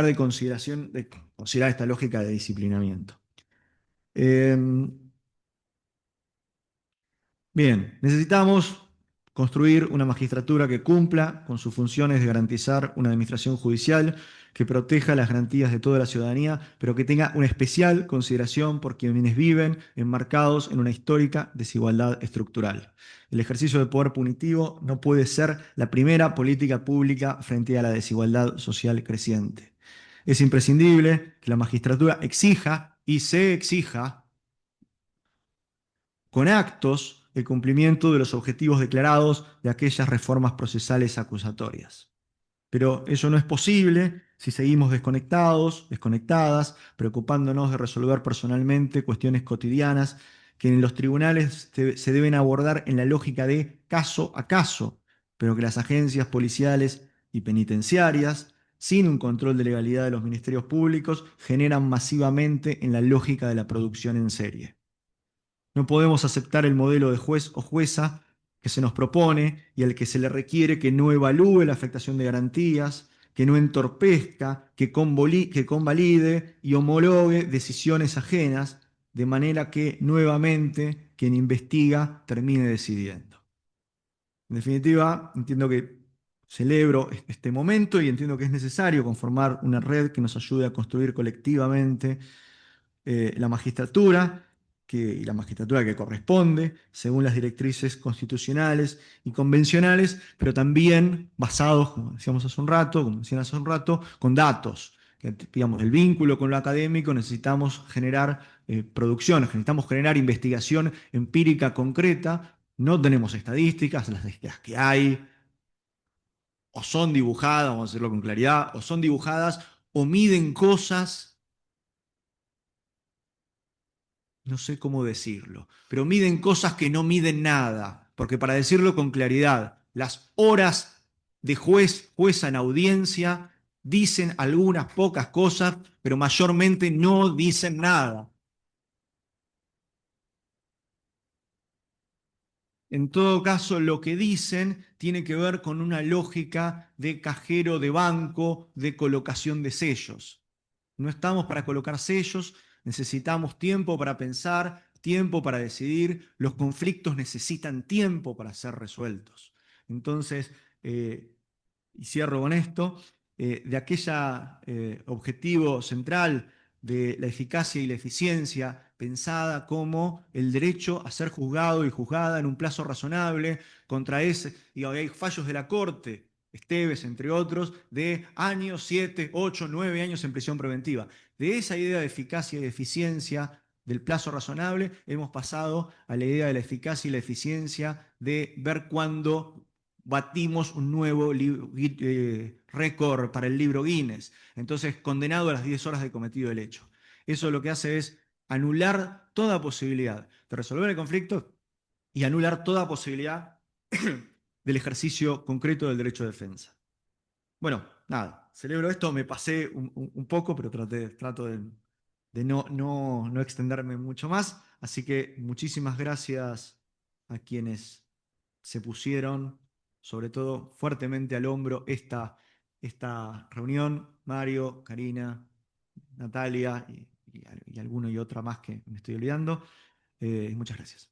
de considerar esta lógica de disciplinamiento. Bien, necesitamos construir una magistratura que cumpla con sus funciones de garantizar una administración judicial que proteja las garantías de toda la ciudadanía, pero que tenga una especial consideración por quienes viven enmarcados en una histórica desigualdad estructural. El ejercicio del poder punitivo no puede ser la primera política pública frente a la desigualdad social creciente. Es imprescindible que la magistratura exija y se exija con actos el cumplimiento de los objetivos declarados de aquellas reformas procesales acusatorias. Pero eso no es posible si seguimos desconectados, desconectadas, preocupándonos de resolver personalmente cuestiones cotidianas que en los tribunales se deben abordar en la lógica de caso a caso, pero que las agencias policiales y penitenciarias, sin un control de legalidad de los ministerios públicos, generan masivamente en la lógica de la producción en serie. No podemos aceptar el modelo de juez o jueza que se nos propone y al que se le requiere que no evalúe la afectación de garantías, que no entorpezca, que convalide y homologue decisiones ajenas, de manera que nuevamente quien investiga termine decidiendo. En definitiva, entiendo que celebro este momento y entiendo que es necesario conformar una red que nos ayude a construir colectivamente la magistratura y la magistratura que corresponde, según las directrices constitucionales y convencionales, pero también basados, como decíamos hace un rato, como decían hace un rato, con datos. Que, digamos, el vínculo con lo académico necesitamos generar producción, necesitamos generar investigación empírica concreta. No tenemos estadísticas, las que hay o son dibujadas, vamos a decirlo con claridad, o son dibujadas o miden cosas, no sé cómo decirlo, pero miden cosas que no miden nada, porque para decirlo con claridad, las horas de jueza en audiencia dicen algunas pocas cosas, pero mayormente no dicen nada. En todo caso, lo que dicen tiene que ver con una lógica de cajero de banco, de colocación de sellos. No estamos para colocar sellos, necesitamos tiempo para pensar, tiempo para decidir, los conflictos necesitan tiempo para ser resueltos. Entonces, y cierro con esto, de aquella objetivo central de la eficacia y la eficiencia pensada como el derecho a ser juzgado y juzgada en un plazo razonable contra ese, y hay fallos de la Corte, Esteves, entre otros, de años, 7, 8, 9 años en prisión preventiva. De esa idea de eficacia y de eficiencia del plazo razonable, hemos pasado a la idea de la eficacia y la eficiencia de ver cuándo batimos un nuevo récord para el libro Guinness. Entonces, condenado a las 10 horas de cometido del hecho. Eso lo que hace es anular toda posibilidad de resolver el conflicto y anular toda posibilidad del ejercicio concreto del derecho de defensa. Bueno, nada, celebro esto, me pasé un poco, pero trato de no extenderme mucho más. Así que muchísimas gracias a quienes se pusieron, sobre todo fuertemente al hombro, esta reunión. Mario, Karina, Natalia y alguno y otra más que me estoy olvidando. Muchas gracias.